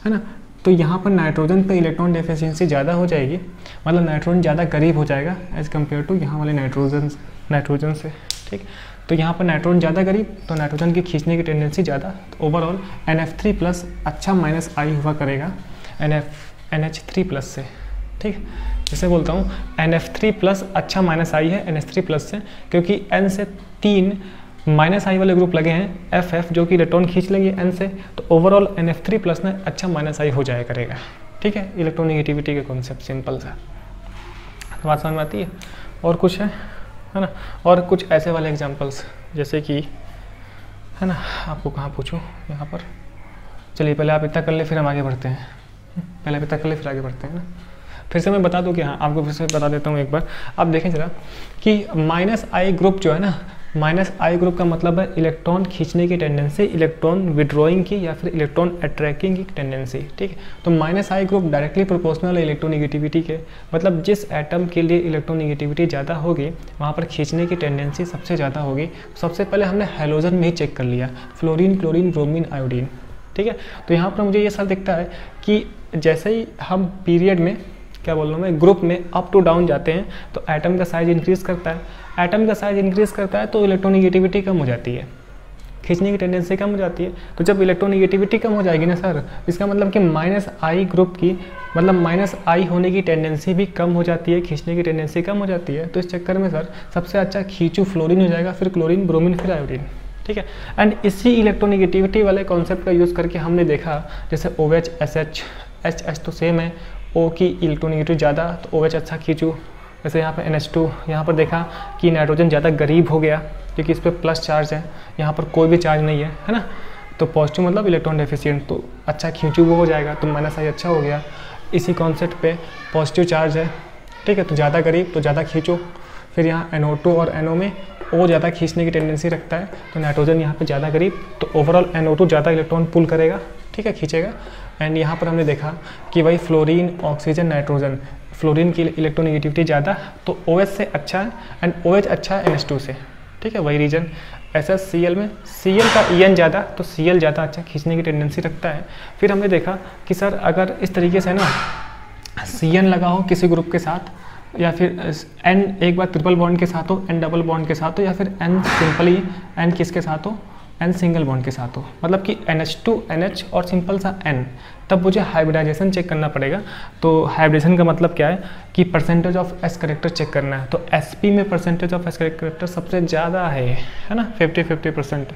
ना। तो यहाँ पर नाइट्रोजन पे इलेक्ट्रॉन डेफिशिएंसी ज़्यादा हो जाएगी, मतलब नाइट्रोजन ज़्यादा करीब हो जाएगा एज़ कम्पेयर टू यहाँ वाले नाइट्रोजन से, ठीक। तो यहाँ पर नाइट्रोजन ज़्यादा करीब, तो नाइट्रोजन की खींचने की टेंडेंसी ज़्यादा। तो ओवरऑल NF3+ अच्छा -I हुआ करेगा NH3+ से, ठीक। जैसे बोलता हूँ NF3+ अच्छा -I है NH3+ से, क्योंकि N से 3 -I वाले ग्रुप लगे हैं FF, जो कि इलेक्ट्रॉन खींच लेंगे N से, तो ओवरऑल NF3+ ने अच्छा -I हो जाया करेगा, ठीक है। इलेक्ट्रोनेगेटिविटी के कॉन्सेप्ट सिंपल सा बात समझ में आती है। और कुछ है ना, और कुछ ऐसे वाले एग्जांपल्स जैसे कि, है ना, आपको कहाँ पूछूँ यहाँ पर, चलिए पहले आप इतना कर ले फिर हम आगे बढ़ते हैं, पहले इतना कर ले फिर आगे बढ़ते हैं ना। फिर से मैं बता दूं कि हाँ, आपको फिर से बता देता हूँ एक बार, आप देखें जरा कि -I ग्रुप जो है ना, -I ग्रुप का मतलब है इलेक्ट्रॉन खींचने की टेंडेंसी, इलेक्ट्रॉन विड्रॉइंग की या फिर इलेक्ट्रॉन अट्रैक्टिंग की टेंडेंसी, ठीक है। तो -I ग्रुप डायरेक्टली प्रोपोर्शनल है इलेक्ट्रोनेगेटिविटी के, मतलब जिस एटम के लिए इलेक्ट्रोनेगेटिविटी ज़्यादा होगी वहाँ पर खींचने की टेंडेंसी सबसे ज़्यादा होगी। सबसे पहले हमने हैलोजन में ही चेक कर लिया, फ्लोरीन, क्लोरीन, ब्रोमीन, आयोडीन, ठीक है। तो यहाँ पर मुझे ये सब दिखता है कि जैसे ही हम पीरियड में, क्या बोल रहा हूँ मैं, ग्रुप में अप टू डाउन जाते हैं तो एटम का साइज इंक्रीज करता है, एटम का साइज इंक्रीज करता है तो इलेक्ट्रोनेगेटिविटी कम हो जाती है, खींचने की टेंडेंसी कम हो जाती है। तो जब इलेक्ट्रोनेगेटिविटी कम हो जाएगी ना सर, इसका मतलब कि -I ग्रुप की, मतलब -I होने की टेंडेंसी भी कम हो जाती है, खींचने की टेंडेंसी कम हो जाती है। तो इस चक्कर में सर सबसे अच्छा खींचू फ्लोरीन हो जाएगा, फिर क्लोरीन, ब्रोमीन, फिर आयोडीन, ठीक है। एंड इसी इलेक्ट्रोनेगेटिविटी वाले कॉन्सेप्ट का यूज़ करके हमने देखा, जैसे OH, SH, HH तो सेम है, O की इलेक्ट्रोनेगेटिविटी ज़्यादा तो OH अच्छा खींचू। जैसे यहाँ पे NH2, यहाँ पर देखा कि नाइट्रोजन ज़्यादा करीब हो गया क्योंकि इस पर प्लस चार्ज है, यहाँ पर कोई भी चार्ज नहीं है ना, तो पॉजिटिव मतलब इलेक्ट्रॉन डेफिशिएंट, तो अच्छा खींचू वो हो जाएगा, तो -I अच्छा हो गया। इसी कॉन्सेप्ट पे पॉजिटिव चार्ज है, ठीक है, तो ज़्यादा करीब तो ज़्यादा खींचो। फिर यहाँ NO2 और NO में O ज़्यादा खींचने की टेंडेंसी रखता है, तो नाइट्रोजन यहाँ पे ज़्यादा करीब, तो ओवरऑल NO2 ज़्यादा इलेक्ट्रॉन पुल करेगा, ठीक है, खींचेगा। एंड यहाँ पर हमने देखा कि भाई फ्लोरीन, ऑक्सीजन, नाइट्रोजन, फ्लोरीन की इलेक्ट्रोनेगेटिविटी ज़्यादा तो OH से अच्छा है, एंड OH अच्छा है NH2 से, ठीक है। वही रीजन SSCl में Cl का EN ज़्यादा, तो Cl ज़्यादा अच्छा खींचने की टेंडेंसी रखता है। फिर हमने देखा कि सर अगर इस तरीके से ना CN लगा हो किसी ग्रुप के साथ, या फिर N एक बार ट्रिपल बॉन्ड के साथ हो, N डबल बॉन्ड के साथ हो, या फिर N सिंपली N किसके साथ हो, N सिंगल बॉन्ड के साथ हो, मतलब कि NH2 NH और सिंपल सा N, तब मुझे हाइब्रिडाइजेशन चेक करना पड़ेगा। तो हाइब्रिडाइजेशन का मतलब क्या है कि percentage of S character check करना है। तो SP में परसेंटेज ऑफ S करेक्टर सबसे ज़्यादा है ना, 50-50%।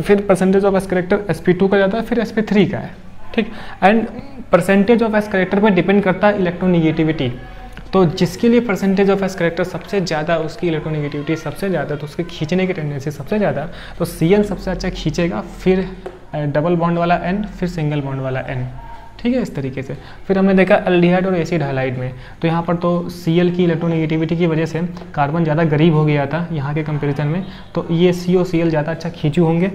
फिर percentage of S character SP2 का ज़्यादा है, फिर SP3 का है, ठीक। And percentage of S character पर डिपेंड करता है इलेक्ट्रोनेगेटिविटी, तो जिसके लिए परसेंटेज ऑफ S करेक्टर सबसे ज़्यादा, उसकी इलेक्ट्रोनेगेटिविटी सबसे ज़्यादा, तो उसके खींचने की टेंडेंसी सबसे ज़्यादा, तो Cn सबसे अच्छा खींचेगा, फिर डबल बॉन्ड वाला N, फिर सिंगल बॉन्ड वाला N, ठीक है, इस तरीके से। फिर हमने देखा एल्डिहाइड और एसिड हाइलाइड में, तो यहाँ पर तो Cl की इलेक्ट्रोनेगेटिविटी की वजह से कार्बन ज़्यादा करीब हो गया था यहाँ के कंपेरिजन में, तो ये COCl ज़्यादा अच्छा खींचू होंगे।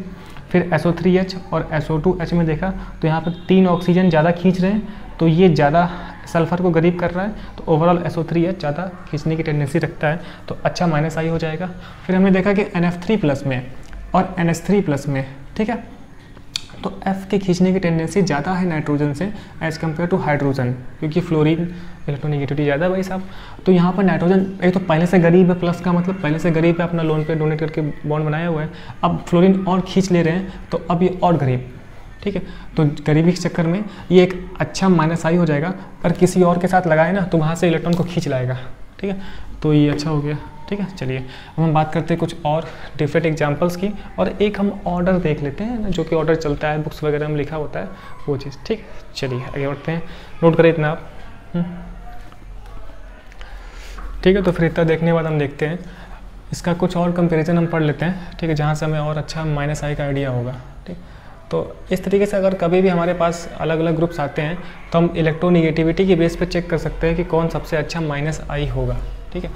फिर SO3H और SO2H में देखा तो यहाँ पर 3 ऑक्सीजन ज़्यादा खींच रहे हैं, तो ये ज़्यादा सल्फ़र को करीब कर रहा है, तो ओवरऑल SO3H ज़्यादा खींचने की टेंडेंसी रखता है, तो अच्छा -I हो जाएगा। फिर हमने देखा कि NF3+ में और NH3+ में, ठीक है, तो F के खींचने की टेंडेंसी ज़्यादा है नाइट्रोजन से एज़ कम्पेयर टू हाइड्रोजन, क्योंकि फ्लोरीन इलेक्ट्रोनेगेटिविटी ज़्यादा है भाई साहब। तो यहाँ पर नाइट्रोजन एक तो पहले से गरीब है, प्लस का मतलब पहले से गरीब है, अपना लोन पे डोनेट करके बॉन्ड बनाया हुआ है, अब फ्लोरीन और खींच ले रहे हैं, तो अब ये और गरीब, ठीक है। तो गरीबी के चक्कर में ये एक अच्छा -I हो जाएगा, अगर किसी और के साथ लगाए ना तो वहाँ से इलेक्ट्रॉन को खींच लाएगा, ठीक है, तो ये अच्छा हो गया, ठीक है। चलिए अब हम बात करते हैं कुछ और डिफरेंट एग्जांपल्स की, और एक हम ऑर्डर देख लेते हैं, जो कि ऑर्डर चलता है बुक्स वगैरह में लिखा होता है वो चीज़, ठीक। चलिए आगे बढ़ते हैं, नोट करें इतना आप, ठीक है। तो फिर इतना देखने के बाद हम देखते हैं इसका कुछ और कंपेरिजन हम पढ़ लेते हैं, ठीक है, जहाँ से हमें और अच्छा -I का आइडिया होगा, ठीक। तो इस तरीके से अगर कभी भी हमारे पास अलग अलग ग्रुप्स आते हैं तो हम इलेक्ट्रोनिगेटिविटी के बेस पे चेक कर सकते हैं कि कौन सबसे अच्छा -I होगा। ठीक है,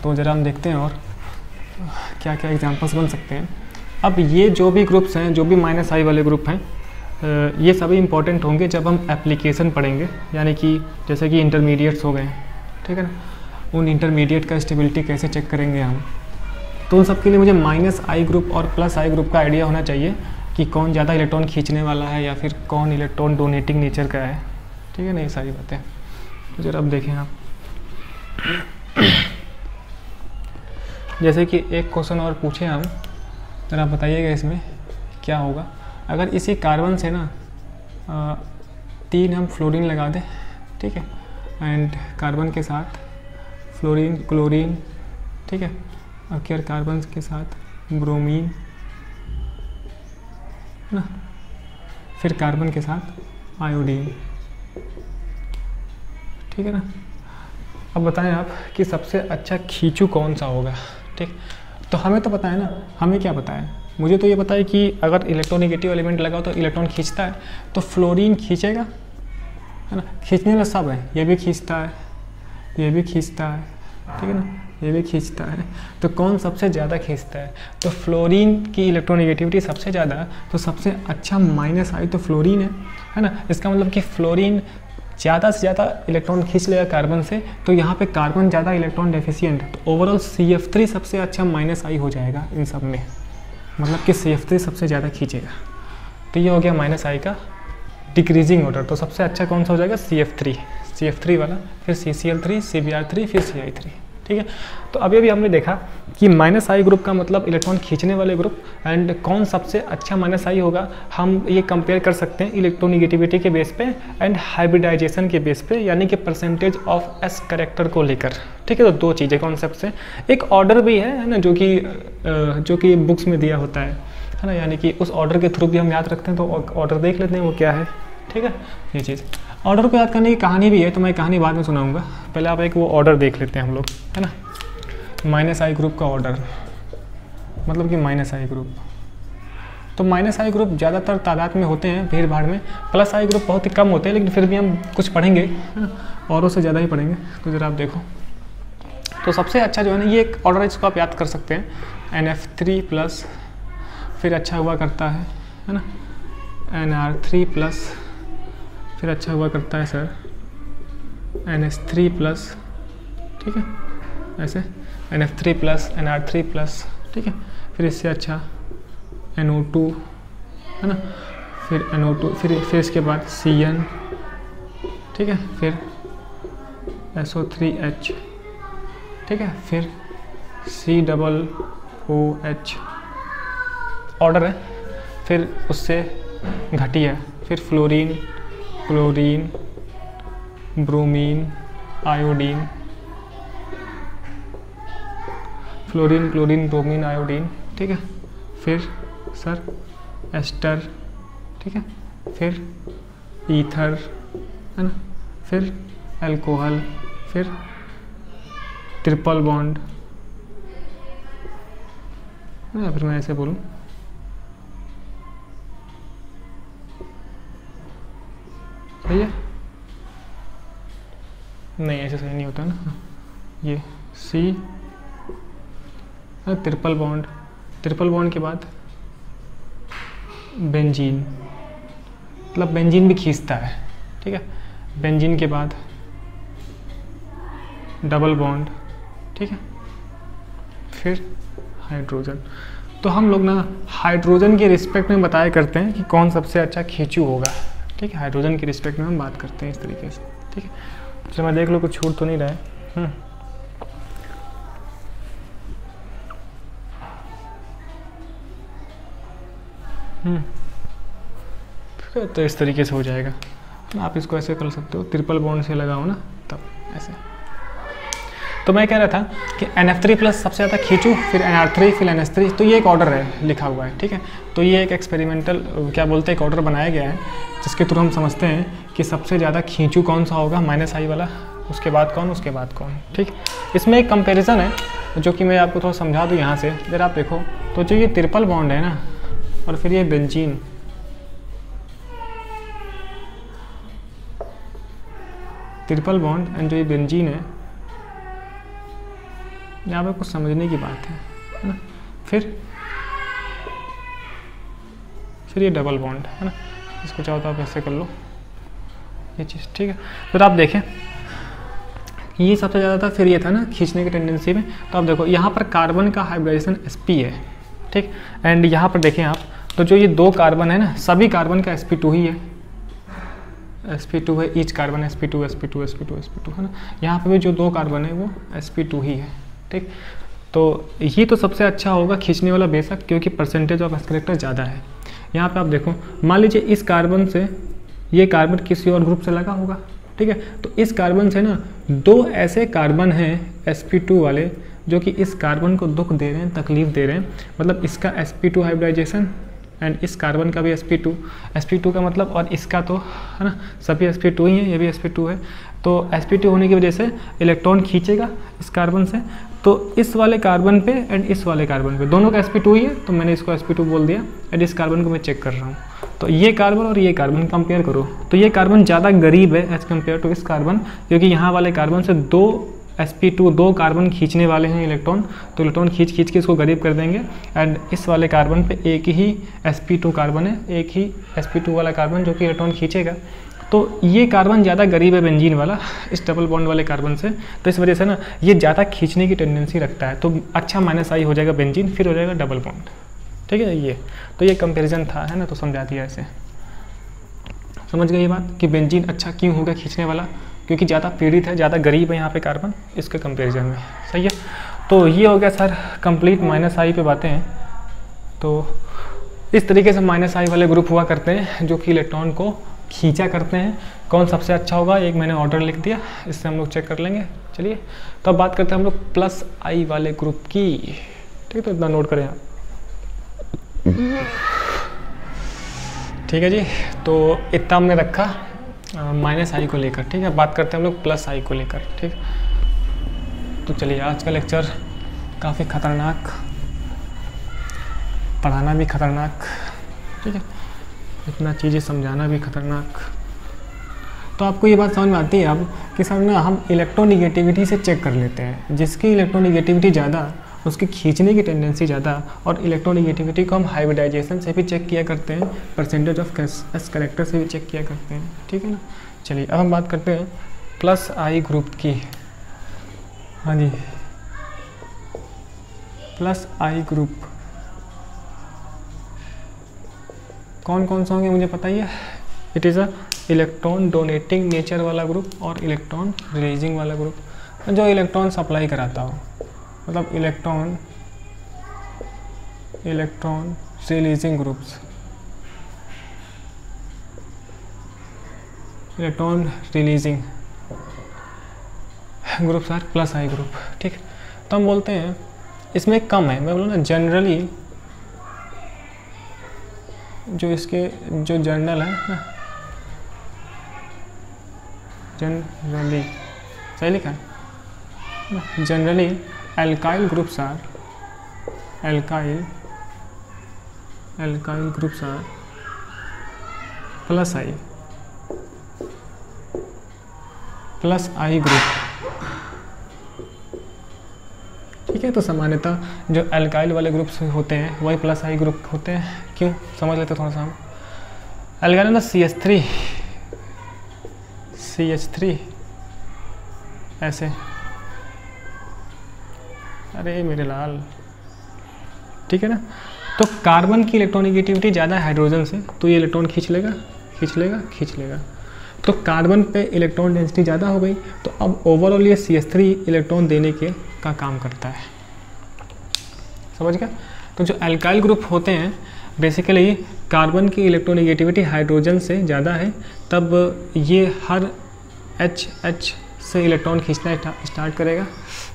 तो ज़रा हम देखते हैं और क्या क्या एग्जांपल्स बन सकते हैं। अब ये जो भी ग्रुप्स हैं, जो भी -I वाले ग्रुप हैं, ये सभी इंपॉर्टेंट होंगे जब हम एप्लीकेशन पढ़ेंगे, यानी कि जैसे कि इंटरमीडिएट्स हो गए, ठीक है ना, उन इंटरमीडिएट का स्टेबिलिटी कैसे चेक करेंगे हम। तो उन सब के लिए मुझे -I ग्रुप और +I ग्रुप का आइडिया होना चाहिए कि कौन ज़्यादा इलेक्ट्रॉन खींचने वाला है या फिर कौन इलेक्ट्रॉन डोनेटिंग नेचर का है। ठीक है ना, ये सारी बातें। तो जरा अब देखें आप, जैसे कि एक क्वेश्चन और पूछे हम, जरा बताइएगा इसमें क्या होगा अगर इसी कार्बन से ना 3 हम फ्लोरीन लगा दें। ठीक है, एंड कार्बन के साथ फ्लोरीन, क्लोरीन, ठीक है, और फिर कार्बन के साथ ब्रोमीन ना, फिर कार्बन के साथ आयोडीन। ठीक है ना, अब बताएं आप कि सबसे अच्छा खींचू कौन सा होगा। ठीक, तो हमें तो पता है ना, हमें क्या पता है, मुझे तो ये पता है कि अगर इलेक्ट्रोनिगेटिव एलिमेंट लगाओ तो इलेक्ट्रॉन खींचता है, तो फ्लोरीन खींचेगा, है ना, खींचने वाला सब है, ये भी खींचता है, ये भी खींचता है, ठीक है ना, ये भी खींचता है, तो कौन सबसे ज़्यादा खींचता है, तो फ्लोरीन की इलेक्ट्रोनिगेटिविटी सबसे ज़्यादा है, तो सबसे अच्छा -I तो फ्लोरीन है ना। इसका मतलब कि फ्लोरीन ज़्यादा से ज़्यादा इलेक्ट्रॉन खींच लेगा कार्बन से, तो यहाँ पे कार्बन ज़्यादा इलेक्ट्रॉन डेफिशिएंट, तो ओवरऑल CF3 सबसे अच्छा -I हो जाएगा इन सब में, मतलब कि CF3 सबसे ज़्यादा खींचेगा। तो ये हो गया -I का डिक्रीजिंग ऑर्डर। तो सबसे अच्छा कौन सा हो जाएगा, CF3 वाला, फिर CCl3, CBr3, फिर Ci3। ठीक है, तो अभी अभी हमने देखा कि -I ग्रुप का मतलब इलेक्ट्रॉन खींचने वाले ग्रुप, एंड कौन सबसे अच्छा -I होगा हम ये कंपेयर कर सकते हैं इलेक्ट्रोनिगेटिविटी के बेस पे एंड हाइब्रिडाइजेशन के बेस पे, यानी कि परसेंटेज ऑफ S कैरेक्टर को लेकर। ठीक है, तो 2 चीज़ें कॉन्सेप्ट से, एक ऑर्डर भी है ना, जो कि बुक्स में दिया होता है ना, यानी कि उस ऑर्डर के थ्रू भी हम याद रखते हैं। तो ऑर्डर देख लेते हैं वो क्या है। ठीक है, ये चीज़ ऑर्डर को याद करने की कहानी भी है, तो मैं कहानी बाद में सुनाऊंगा, पहले आप एक वो ऑर्डर देख लेते हैं हम लोग, है ना। -I ग्रुप का ऑर्डर मतलब कि -I ग्रुप, तो -I ग्रुप ज़्यादातर तादाद में होते हैं भीड़ भाड़ में, +I ग्रुप बहुत ही कम होते हैं, लेकिन फिर भी हम कुछ पढ़ेंगे, है ना, औरों से ज़्यादा ही पढ़ेंगे। तो ज़रा आप देखो, तो सबसे अच्छा जो है ना, ये एक ऑर्डर, इसको आप याद कर सकते हैं, NF3+, फिर अच्छा हुआ करता है ना, NR3+, फिर अच्छा हुआ करता है सर NH3+, ठीक है, ऐसे NF3+, NR3+, ठीक है, फिर इससे अच्छा NO2, है ना, फिर NO2, फिर इसके बाद CN, ठीक है, फिर SO3H, ठीक है, फिर COOH ऑर्डर है, फिर उससे घटिया, फिर fluorine, chlorine, bromine, iodine, fluorine, chlorine, bromine, iodine, ठीक है, फिर सर एस्टर, ठीक है, फिर ईथर, है ना, फिर अल्कोहल, फिर ट्रिपल बॉन्ड, या फिर मैं ऐसे बोलूँ, सही है, नहीं ऐसे सही नहीं होता ना, ये C, ट्रिपल बॉन्ड के बाद बेंजीन, मतलब बेंजीन भी खींचता है, ठीक है, बेंजीन के बाद डबल बॉन्ड, ठीक है, फिर हाइड्रोजन। तो हम लोग ना हाइड्रोजन के रिस्पेक्ट में बताया करते हैं कि कौन सबसे अच्छा खींचू होगा। ठीक है, हाइड्रोजन के रिस्पेक्ट में हम बात करते हैं इस तरीके से। ठीक है, चलो मैं देख लो कुछ छूट तो नहीं रहा है। तो इस तरीके से हो जाएगा, आप इसको ऐसे कर सकते हो, ट्रिपल बॉन्ड से लगाओ ना, तब ऐसे। तो मैं कह रहा था कि NF3+ सबसे ज़्यादा खींचू, फिर NR3, फिर NH3, तो ये एक ऑर्डर है लिखा हुआ है। ठीक है, तो ये एक एक्सपेरिमेंटल क्या बोलते हैं, एक ऑर्डर बनाया गया है, जिसके थ्रू हम समझते हैं कि सबसे ज़्यादा खींचू कौन सा होगा, -I वाला, उसके बाद कौन, उसके बाद कौन। ठीक, इसमें एक कंपैरिजन है जो कि मैं आपको थोड़ा समझा दूँ यहाँ से। जरा आप देखो, तो जो ये ट्रिपल बॉन्ड है ना, और फिर ये बेंजीन, ट्रिपल बॉन्ड एंड जो ये बेंजीन है, यहाँ पे कुछ समझने की बात है ना। फिर ये डबल बॉन्ड है ना, इसको चाहो तो आप ऐसे कर लो ये चीज़, ठीक है। फिर आप देखें ये सबसे ज़्यादा था, फिर ये था ना खींचने की टेंडेंसी में। तो आप देखो यहाँ पर कार्बन का हाइब्रिडाइजेशन sp है, ठीक। एंड यहाँ पर देखें आप, तो जो ये 2 कार्बन है ना, सभी कार्बन का sp2 ही है, sp2 है, each carbon sp2 sp2 sp2 sp2 है ना। यहाँ पर भी जो 2 कार्बन है वो sp2 ही है, ठीक। तो ये तो सबसे अच्छा होगा खींचने वाला बेशक, क्योंकि परसेंटेज ऑफ एस कैरेक्टर ज़्यादा है। यहाँ पे आप देखो, मान लीजिए इस कार्बन से ये कार्बन किसी और ग्रुप से लगा होगा, ठीक है। तो इस कार्बन से ना 2 ऐसे कार्बन हैं sp2 वाले जो कि इस कार्बन को दुख दे रहे हैं, तकलीफ दे रहे हैं। मतलब इसका sp2 हाइब्रिडाइजेशन एंड इस कार्बन का भी sp2 का मतलब, और इसका तो है ना सभी sp2 ही है, ये भी sp2 है। तो sp2 होने की वजह से इलेक्ट्रॉन खींचेगा इस कार्बन से, तो इस वाले कार्बन पे एंड इस वाले कार्बन पे दोनों का sp2 ही है, तो मैंने इसको sp2 बोल दिया। एंड इस कार्बन को मैं चेक कर रहा हूँ, तो ये कार्बन और ये कार्बन कंपेयर करो, तो ये कार्बन ज़्यादा गरीब है एज कम्पेयर टू इस कार्बन, क्योंकि यहाँ वाले कार्बन से 2 sp2 2 कार्बन खींचने वाले हैं इलेक्ट्रॉन, तो इलेक्ट्रॉन खींच के इसको गरीब कर देंगे। एंड इस वाले कार्बन पे एक ही sp2 कार्बन है, एक ही sp2 वाला कार्बन जो कि इलेक्ट्रॉन खींचेगा। तो ये कार्बन ज़्यादा गरीब है बेंजीन वाला इस डबल बॉन्ड वाले कार्बन से, तो इस वजह से ना ये ज़्यादा खींचने की टेंडेंसी रखता है। तो अच्छा -I हो जाएगा बेंजीन, फिर हो जाएगा डबल बॉन्ड, ठीक है। ये तो ये कंपैरिजन था, है ना, तो समझा दिया ऐसे। समझ गए ये बात कि बेंजीन अच्छा क्यों होगा खींचने वाला, क्योंकि ज़्यादा पीड़ित है, ज़्यादा गरीब है यहाँ पे कार्बन इसके कंपैरिजन में, सही है। तो ये हो गया सर कंप्लीट -I पे बातें हैं। तो इस तरीके से -I वाले ग्रुप हुआ करते हैं जो कि इलेक्ट्रॉन को खींचा करते हैं। कौन सबसे अच्छा होगा, एक मैंने ऑर्डर लिख दिया, इससे हम लोग चेक कर लेंगे। चलिए तो अब बात करते हैं हम लोग +I वाले ग्रुप की, ठीक है। तो इतना नोट करें आप, ठीक है जी। तो इतना हमने रखा -I को लेकर, ठीक है। बात करते हैं हम लोग +I को लेकर, ठीक। तो चलिए आज का लेक्चर काफ़ी ख़तरनाक, पढ़ाना भी खतरनाक, ठीक है, इतना चीज़ें समझाना भी खतरनाक। तो आपको ये बात समझ में आती है अब कि सर ना हम इलेक्ट्रोनिगेटिविटी से चेक कर लेते हैं, जिसकी इलेक्ट्रोनिगेटिविटी ज़्यादा उसकी खींचने की टेंडेंसी ज़्यादा, और इलेक्ट्रोनिगेटिविटी को हम हाइब्रिडाइजेशन से भी चेक किया करते हैं, परसेंटेज ऑफ एस कैरेक्टर से भी चेक किया करते हैं, ठीक है ना। चलिए अब हम बात करते हैं +I ग्रुप की। हाँ जी, +I ग्रुप कौन कौन सा होंगे मुझे पता ही है। It is a electron donating nature वाला ग्रुप और इलेक्ट्रॉन रिलीजिंग वाला ग्रुप। जो इलेक्ट्रॉन सप्लाई कराता हो, मतलब electron releasing groups, electron releasing groups are +I group, ठीक। तो हम बोलते हैं इसमें कम है, मैं बोलूँ ना जनरली जो इसके जो जर्नल है ना, जनरली सही लिखा है, generally alkyl groups are +I group, ठीक है। तो सामान्यतः जो एल्काइल वाले ग्रुप्स होते हैं वही +I ग्रुप होते हैं। क्यों, समझ लेते थोड़ा सा हम। एल्काइल में CH3 ऐसे, अरे मेरे लाल, ठीक है ना। तो कार्बन की इलेक्ट्रोनिगेटिविटी ज़्यादा है हाइड्रोजन से, तो ये इलेक्ट्रॉन खींच लेगा। तो कार्बन पे इलेक्ट्रॉन डेंसिटी ज़्यादा हो गई, तो अब ओवरऑल ये CH3 इलेक्ट्रॉन देने के का काम करता है, समझ गया। तो जो एल्काइल ग्रुप होते हैं बेसिकली कार्बन की इलेक्ट्रोनिगेटिविटी हाइड्रोजन से ज़्यादा है, तब ये हर H से इलेक्ट्रॉन खींचना स्टार्ट करेगा,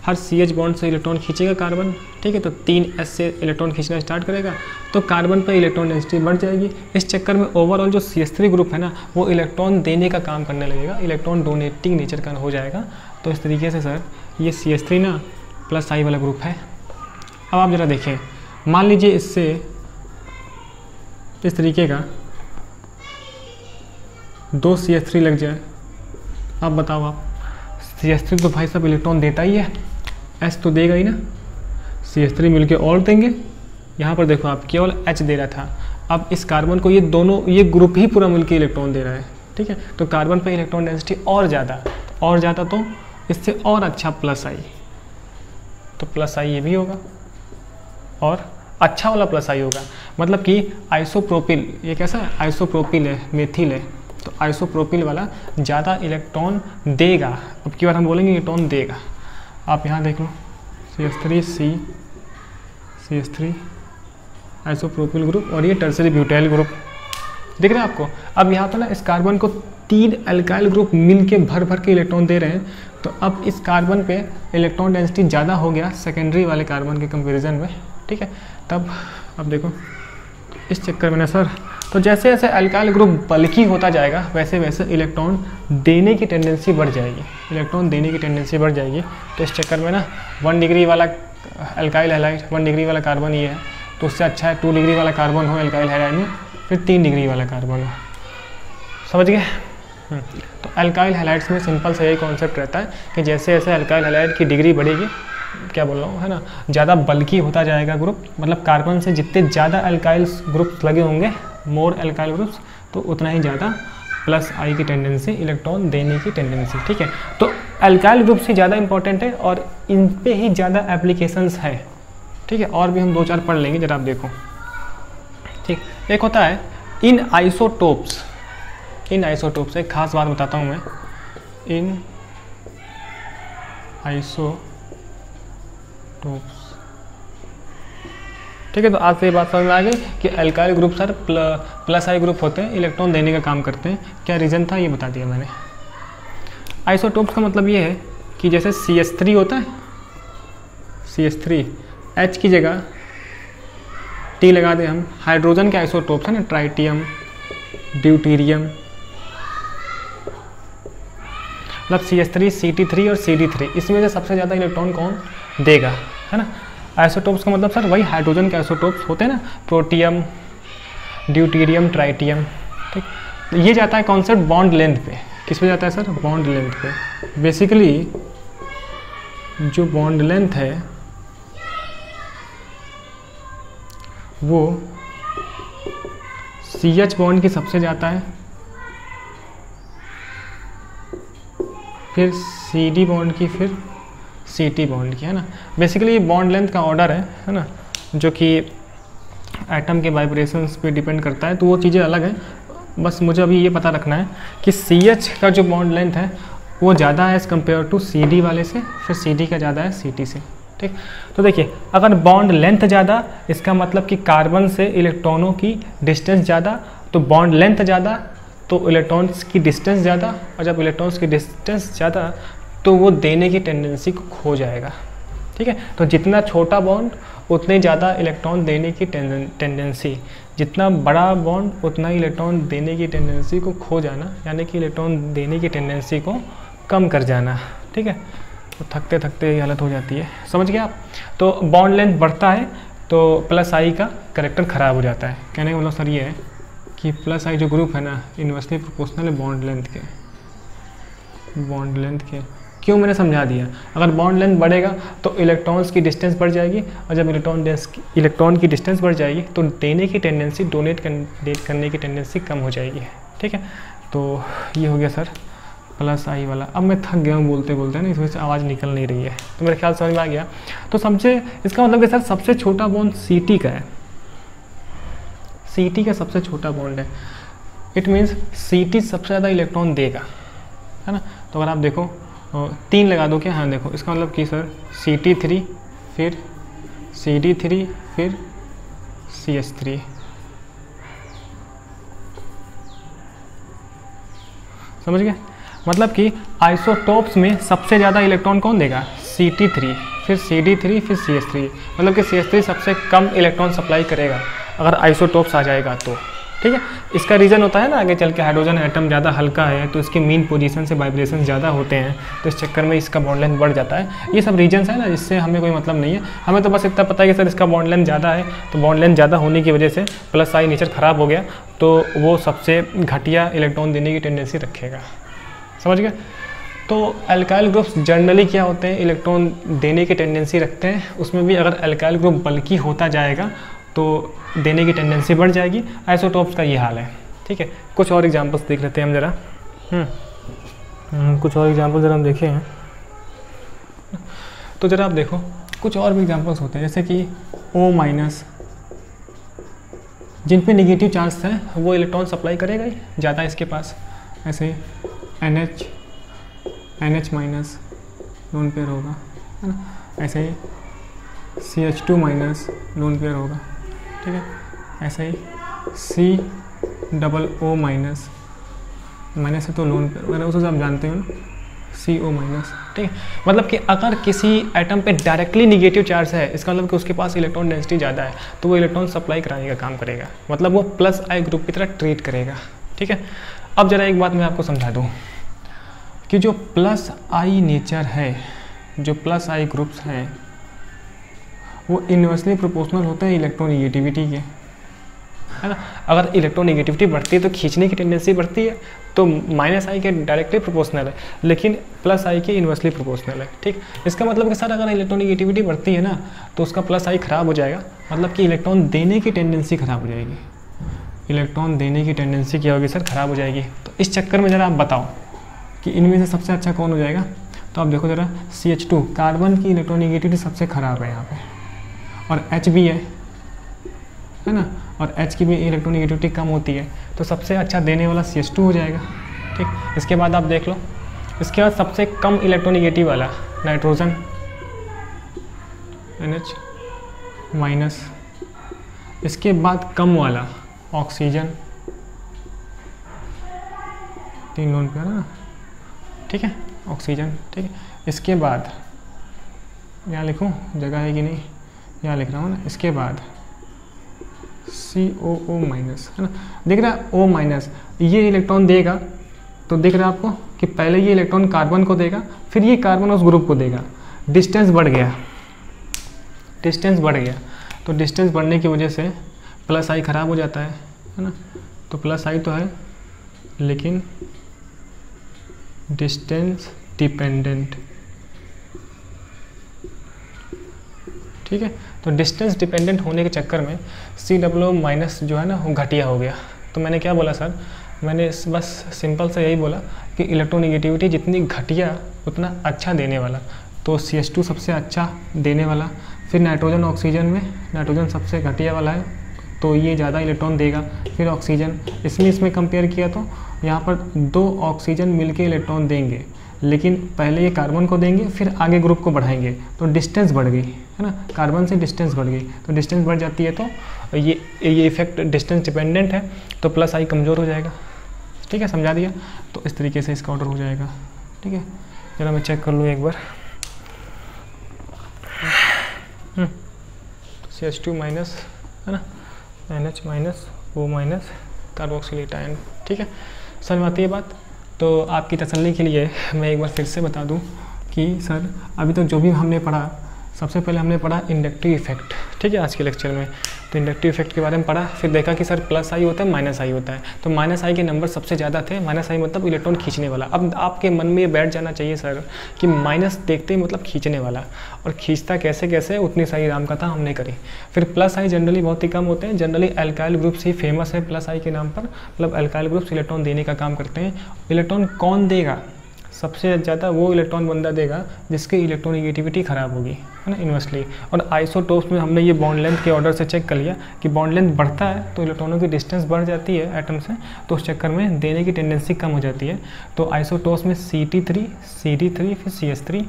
हर CH बॉन्ड से इलेक्ट्रॉन खींचेगा कार्बन, ठीक है। तो 3S से इलेक्ट्रॉन खींचना स्टार्ट करेगा, तो कार्बन पर इलेक्ट्रॉन डेंसिटी बढ़ जाएगी। इस चक्कर में ओवरऑल जो CH3 ग्रुप है ना, वो इलेक्ट्रॉन देने का काम करने लगेगा, इलेक्ट्रॉन डोनेटिंग नेचर का हो जाएगा। तो इस तरीके से सर ये CH3 ना +I वाला ग्रुप है। अब आप ज़रा देखें, मान लीजिए इससे इस तरीके का 2 CH3 लग जाए, अब बताओ आप CH3 तो भाई साहब इलेक्ट्रॉन देता ही है, H तो देगा ही ना, CH3 मिलके और देंगे। यहाँ पर देखो आप केवल H दे रहा था, अब इस कार्बन को ये ग्रुप ही पूरा मिलके इलेक्ट्रॉन दे रहा है, ठीक है। तो कार्बन पे इलेक्ट्रॉन डेंसिटी और ज़्यादा तो इससे और अच्छा प्लस आई, तो प्लस आई ये भी होगा और अच्छा वाला प्लस आई होगा। मतलब कि आइसोप्रोपिल, ये कैसा है, आइसोप्रोपिल है, मेथिल है, तो आइसोप्रोपिल वाला ज़्यादा इलेक्ट्रॉन देगा। अब की बार हम बोलेंगे इलेक्ट्रॉन देगा। आप यहाँ देख लो CH3 आइसोप्रोपिल ग्रुप और ये टर्सरी ब्यूटाइल ग्रुप दिख रहा है आपको। अब यहाँ पर ना इस कार्बन को 3 अल्काइल ग्रुप मिल के भर के इलेक्ट्रॉन दे रहे हैं, तो अब इस कार्बन पे इलेक्ट्रॉन डेंसिटी ज़्यादा हो गया सेकेंडरी वाले कार्बन के कंपैरिजन में, ठीक है। तब अब देखो इस चक्कर में ना सर, तो जैसे जैसे अल्काइल ग्रुप बल्की होता जाएगा वैसे वैसे इलेक्ट्रॉन देने की टेंडेंसी बढ़ जाएगी, तो इस चक्कर में ना 1 डिग्री वाला अल्काइल हैलाइड, 1 डिग्री वाला कार्बन ये है, तो उससे अच्छा है 2 डिग्री वाला कार्बन हो अल्काइल हैलाइड में, फिर 3 डिग्री वाला कार्बन हो। समझ गए? तो अल्काइल हैलाइड्स में सिंपल सा यही कॉन्सेप्ट रहता है कि जैसे जैसे अल्काइल हैलाइड की डिग्री बढ़ेगी, क्या बोल रहा हूँ, है ना, ज़्यादा बल्की होता जाएगा ग्रुप, मतलब कार्बन से जितने ज़्यादा अल्काइल ग्रुप्स लगे होंगे, मोर अल्काइल ग्रुप्स, तो उतना ही ज़्यादा प्लस आई की टेंडेंसी, इलेक्ट्रॉन देने की टेंडेंसी, ठीक है। तो अल्काइल ग्रुप्स ही ज़्यादा इंपॉर्टेंट है और इन पे ही ज़्यादा एप्लीकेशंस है, ठीक है। और भी हम 2-4 पढ़ लेंगे, जरा आप देखो, ठीक। एक होता है इन आइसोटोप्स, एक खास बात बताता हूँ मैं, इन आइसोटोप्स, ठीक है। तो आज से ये बात समझ में आ गई कि अल्काइल ग्रुप सर प्लस आई ग्रुप होते हैं, इलेक्ट्रॉन देने का काम करते हैं। क्या रीज़न था ये बता दिया मैंने। आइसोटोप्स का मतलब ये है कि जैसे CH3 होता है, CH3 H की जगह T लगा दें हम, हाइड्रोजन के आइसोटोप्स है ना, ट्राइटियम, ड्यूटीरियम, मतलब CH3, CT3 और CD3, इसमें से सबसे ज़्यादा इलेक्ट्रॉन कौन देगा, है ना। आइसोटोप्स का मतलब सर वही हाइड्रोजन के आइसोटोप्स होते हैं ना, प्रोटियम, ड्यूटीरियम, ट्राइटियम, ठीक। तो ये जाता है कॉन्सेप्ट बॉन्ड लेंथ पे। किस पे जाता है सर? बॉन्ड लेंथ पे। बेसिकली जो बॉन्ड लेंथ है वो CH बॉन्ड की सबसे जाता है, फिर CD बॉन्ड की, फिर CT बॉन्ड की, है ना। बेसिकली बॉन्ड लेंथ का ऑर्डर है ना, जो कि एटम के वाइब्रेशंस पे डिपेंड करता है, तो वो चीज़ें अलग हैं। बस मुझे अभी ये पता रखना है कि CH का जो बॉन्ड लेंथ है वो ज़्यादा है एज़ कम्पेयर टू CD वाले से, फिर CD का ज़्यादा है CT से, ठीक। तो देखिए, अगर बॉन्ड लेंथ ज़्यादा, इसका मतलब कि कार्बन से इलेक्ट्रॉनों की डिस्टेंस ज़्यादा, तो बॉन्ड लेंथ ज़्यादा तो इलेक्ट्रॉन्स की डिस्टेंस ज़्यादा, और जब इलेक्ट्रॉन्स की डिस्टेंस ज़्यादा तो वो देने की टेंडेंसी को खो जाएगा, ठीक है। तो जितना छोटा बॉन्ड उतने ज़्यादा इलेक्ट्रॉन देने की टेंडेंसी, जितना बड़ा बॉन्ड उतना ही इलेक्ट्रॉन देने की टेंडेंसी को खो जाना, यानी कि इलेक्ट्रॉन देने की टेंडेंसी को कम कर जाना, ठीक है। तो थकते थकते ये हालत हो जाती है, समझ गए आप। तो बॉन्ड लेंथ बढ़ता है तो प्लस आई का करेक्टर ख़राब हो जाता है। कहने का मतलब सर ये है कि प्लस आई जो ग्रुप है ना, इन्वर्सली प्रोपोर्शनल है बॉन्ड लेंथ के। क्यों मैंने समझा दिया, अगर बॉन्ड लेंथ बढ़ेगा तो इलेक्ट्रॉन्स की डिस्टेंस बढ़ जाएगी, और जब इलेक्ट्रॉन की डिस्टेंस बढ़ जाएगी तो देने की टेंडेंसी, डोनेट करने की टेंडेंसी कम हो जाएगी, ठीक है। तो ये हो गया सर प्लस आई वाला। अब मैं थक गया हूँ बोलते बोलते ना, इस वजह से आवाज़ निकल नहीं रही है, तो मेरे ख्याल समझ में आ गया। तो सबसे, इसका मतलब कि सर सबसे छोटा बॉन्ड CT का है, CT का सबसे छोटा बॉन्ड है। इट मीन्स CT सबसे ज़्यादा इलेक्ट्रॉन देगा, है ना। तो अगर आप देखो 3 लगा दो क्या, हाँ देखो, इसका मतलब कि सर CT3, फिर CD3, फिर CH3, समझ गए। मतलब कि आइसोटोप्स में सबसे ज़्यादा इलेक्ट्रॉन कौन देगा? CT3, फिर CD3, फिर CH3। मतलब कि CH3 सबसे कम इलेक्ट्रॉन सप्लाई करेगा अगर आइसोटोप्स आ जाएगा तो, ठीक है। इसका रीज़न होता है ना, आगे चल के हाइड्रोजन एटम ज़्यादा हल्का है तो इसकी मीन पोजीशन से वाइब्रेशन ज़्यादा होते हैं, तो इस चक्कर में इसका बॉन्ड लेंथ बढ़ जाता है। ये सब रीजन्स है ना, जिससे हमें कोई मतलब नहीं है। हमें तो बस इतना पता है कि सर इसका बॉन्ड लेंथ ज़्यादा है, तो बॉन्ड लेंथ ज़्यादा होने की वजह से प्लस आई नेचर ख़राब हो गया, तो वो सबसे घटिया इलेक्ट्रॉन देने की टेंडेंसी रखेगा, समझ गए। तो अल्काइल ग्रुप्स जनरली क्या होते हैं, इलेक्ट्रॉन देने की टेंडेंसी रखते हैं, उसमें भी अगर अल्काइल ग्रुप बल्कि होता जाएगा तो देने की टेंडेंसी बढ़ जाएगी। आइसोटोप्स का ये हाल है, ठीक है। कुछ और एग्जांपल्स देख लेते हैं हम ज़रा, कुछ और एग्जांपल ज़रा हम देखें हैं तो ज़रा आप देखो कुछ और भी एग्जांपल्स होते हैं, जैसे कि O-, जिन पे निगेटिव चार्ज है वो इलेक्ट्रॉन सप्लाई करेगा ही ज़्यादा इसके पास, ऐसे NH लोन पेयर होगा, है ना, ऐसे ही CH2- लोन पेयर होगा, ठीक है, ऐसे ही COO- माइनस है तो लोन पेयर वगैरह उसे आप जानते हो ना, CO-, ठीक है। मतलब कि अगर किसी एटम पे डायरेक्टली निगेटिव चार्ज है, इसका मतलब कि उसके पास इलेक्ट्रॉन डेंसिटी ज़्यादा है, तो वो इलेक्ट्रॉन सप्लाई कराने का काम करेगा, मतलब वो +I ग्रुप की तरह ट्रीट करेगा, ठीक है। अब ज़रा एक बात मैं आपको समझा दूँ कि जो +I नेचर है, जो +I ग्रुप्स हैं वो इन्वर्सली प्रोपोर्शनल होते हैं इलेक्ट्रोनिगेटिविटी के, है ना। अगर इलेक्ट्रोनिगेटिविटी बढ़ती है तो खींचने की टेंडेंसी बढ़ती है, तो -I के डायरेक्टली प्रोपोर्शनल है, लेकिन +I के इन्वर्सली प्रोपोर्शनल है, ठीक। इसका मतलब कि सर अगर इलेक्ट्रोनिगेटिविटी बढ़ती है ना तो उसका +I खराब हो जाएगा, मतलब कि इलेक्ट्रॉन देने की टेंडेंसी खराब हो जाएगी, इलेक्ट्रॉन देने की टेंडेंसी क्या होगी सर, खराब हो जाएगी। तो इस चक्कर में ज़रा आप बताओ कि इनमें से सबसे अच्छा कौन हो जाएगा। तो आप देखो ज़रा, CH2 कार्बन की इलेक्ट्रोनिगेटिविटी सबसे ख़राब है यहाँ पे, और H भी है ना, और H की भी इलेक्ट्रोनिगेटिविटी कम होती है, तो सबसे अच्छा देने वाला CH2 हो जाएगा, ठीक। इसके बाद आप देख लो, इसके बाद सबसे कम इलेक्ट्रोनिगेटिव वाला नाइट्रोजन NH-, इसके बाद कम वाला ऑक्सीजन, 3 लोन पेयर है ना, ठीक है, ऑक्सीजन, ठीक है। इसके बाद यहाँ लिखूँ, जगह है कि नहीं, यहाँ लिख रहा हूँ ना, इसके बाद COO-, है ना, दिख रहा है O-, ये इलेक्ट्रॉन देगा, तो दिख रहा है आपको कि पहले ये इलेक्ट्रॉन कार्बन को देगा, फिर ये कार्बन उस ग्रुप को देगा, डिस्टेंस बढ़ गया, तो डिस्टेंस बढ़ने की वजह से +I खराब हो जाता है ना। तो +I तो है लेकिन डिस्टेंस डिपेंडेंट, ठीक है। तो डिस्टेंस डिपेंडेंट होने के चक्कर में COO- जो है ना वो घटिया हो गया। तो मैंने क्या बोला सर, मैंने बस सिंपल से यही बोला कि इलेक्ट्रोनिगेटिविटी जितनी घटिया उतना अच्छा देने वाला, तो CH2 सबसे अच्छा देने वाला, फिर नाइट्रोजन ऑक्सीजन में नाइट्रोजन सबसे घटिया वाला है, तो ये ज़्यादा इलेक्ट्रॉन देगा, फिर ऑक्सीजन, इसमें कंपेयर किया तो यहाँ पर 2 ऑक्सीजन मिलके इलेक्ट्रॉन देंगे, लेकिन पहले ये कार्बन को देंगे फिर आगे ग्रुप को बढ़ाएंगे, तो डिस्टेंस बढ़ गई, है ना, कार्बन से डिस्टेंस बढ़ गई, तो डिस्टेंस बढ़ जाती है तो ये इफेक्ट डिस्टेंस डिपेंडेंट है, तो +I कमज़ोर हो जाएगा, ठीक है, समझा दिया। तो इस तरीके से इसका ऑर्डर हो जाएगा, ठीक है। जरा मैं चेक कर लूँ एक बार, CH2- है ना, NH-, O- कार्बोक्सिलेट आयन, ठीक है, समझ में आती है बात। तो आपकी तसल्ली के लिए मैं एक बार फिर से बता दूं कि सर अभी तक जो भी हमने पढ़ा, सबसे पहले हमने पढ़ा इंडक्टिव इफेक्ट, ठीक है, आज के लेक्चर में। तो इंडक्टिव इफेक्ट के बारे में पढ़ा, फिर देखा कि सर +I होता है, -I होता है, तो -I के नंबर सबसे ज़्यादा थे, -I मतलब इलेक्ट्रॉन खींचने वाला। अब आपके मन में ये बैठ जाना चाहिए सर कि माइनस देखते ही मतलब खींचने वाला, और खींचता कैसे कैसे उतनी सारी राम कथा हमने करी। फिर +I जनरली बहुत ही कम होते हैं, जनरली अल्काइल ग्रुप्स ही फेमस है +I के नाम पर, मतलब अल्काइल ग्रुप्स इलेक्ट्रॉन देने का काम करते हैं। इलेक्ट्रॉन कौन देगा, सबसे ज़्यादा वो इलेक्ट्रॉन बंदा देगा जिसकी इलेक्ट्रोनिगेटिविटी ख़राब होगी, है ना, इन्वर्सली। और आइसोटोप्स में हमने ये बॉन्ड लेंथ के ऑर्डर से चेक कर लिया कि बॉन्ड लेंथ बढ़ता है तो इलेक्ट्रॉनों की डिस्टेंस बढ़ जाती है एटम से, तो उस चक्कर में देने की टेंडेंसी कम हो जाती है। तो आइसोटोप्स में Ct3, CD3 फिर CH3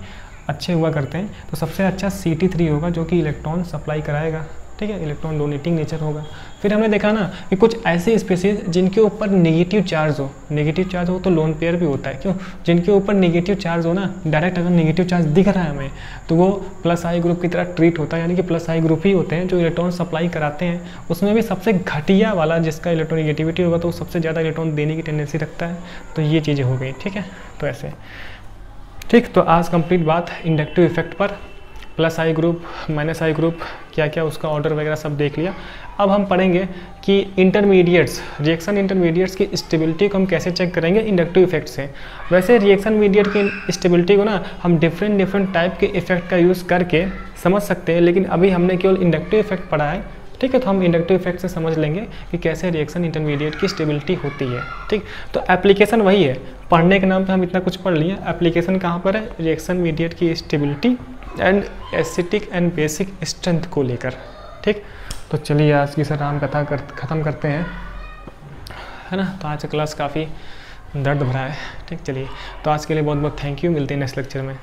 अच्छे हुआ करते हैं, तो सबसे अच्छा Ct3 होगा जो कि इलेक्ट्रॉन सप्लाई कराएगा, ठीक है, इलेक्ट्रॉन डोनेटिंग नेचर होगा। फिर हमने देखा ना कि कुछ ऐसे स्पीसीज जिनके ऊपर नेगेटिव चार्ज हो तो लोन पेयर भी होता है, क्यों, जिनके ऊपर नेगेटिव चार्ज हो ना, डायरेक्ट अगर नेगेटिव चार्ज दिख रहा है हमें तो वो +I ग्रुप की तरह ट्रीट होता है, यानी कि +I ग्रुप ही होते हैं जो इलेक्ट्रॉन सप्लाई कराते हैं। उसमें भी सबसे घटिया वाला जिसका इलेक्ट्रोनिगेटिविटी होगा तो सबसे ज़्यादा इलेक्ट्रॉन देने की टेंडेंसी रखता है। तो ये चीज़ें हो गई, ठीक है, तो ऐसे, ठीक। तो आज कंप्लीट बात इंडक्टिव इफेक्ट पर, +I ग्रुप, -I ग्रुप क्या क्या उसका ऑर्डर वगैरह सब देख लिया। अब हम पढ़ेंगे कि इंटरमीडिएट्स, रिएक्शन इंटरमीडिएट्स की स्टेबिलिटी को हम कैसे चेक करेंगे इंडक्टिव इफेक्ट से। वैसे रिएक्शन मीडिएट की स्टेबिलिटी को ना हम डिफरेंट टाइप के इफेक्ट का यूज़ करके समझ सकते हैं, लेकिन अभी हमने केवल इंडक्टिव इफेक्ट पढ़ा है, ठीक है। तो हम इंडक्टिव इफेक्ट से समझ लेंगे कि कैसे रिएक्शन इंटरमीडिएट की स्टेबिलिटी होती है, ठीक। तो एप्लीकेशन वही है, पढ़ने के नाम पे हम इतना कुछ पढ़ लिए, एप्लीकेशन कहाँ पर है, रिएक्शन मीडिएट की stability and acetic and basic strength को लेकर, ठीक। तो चलिए आज की सर राम कथा ख़त्म करते हैं, है ना। तो आज का क्लास काफ़ी दर्द भरा है, ठीक। चलिए तो आज के लिए बहुत बहुत थैंक यू, मिलते हैं नेक्स्ट लेक्चर में।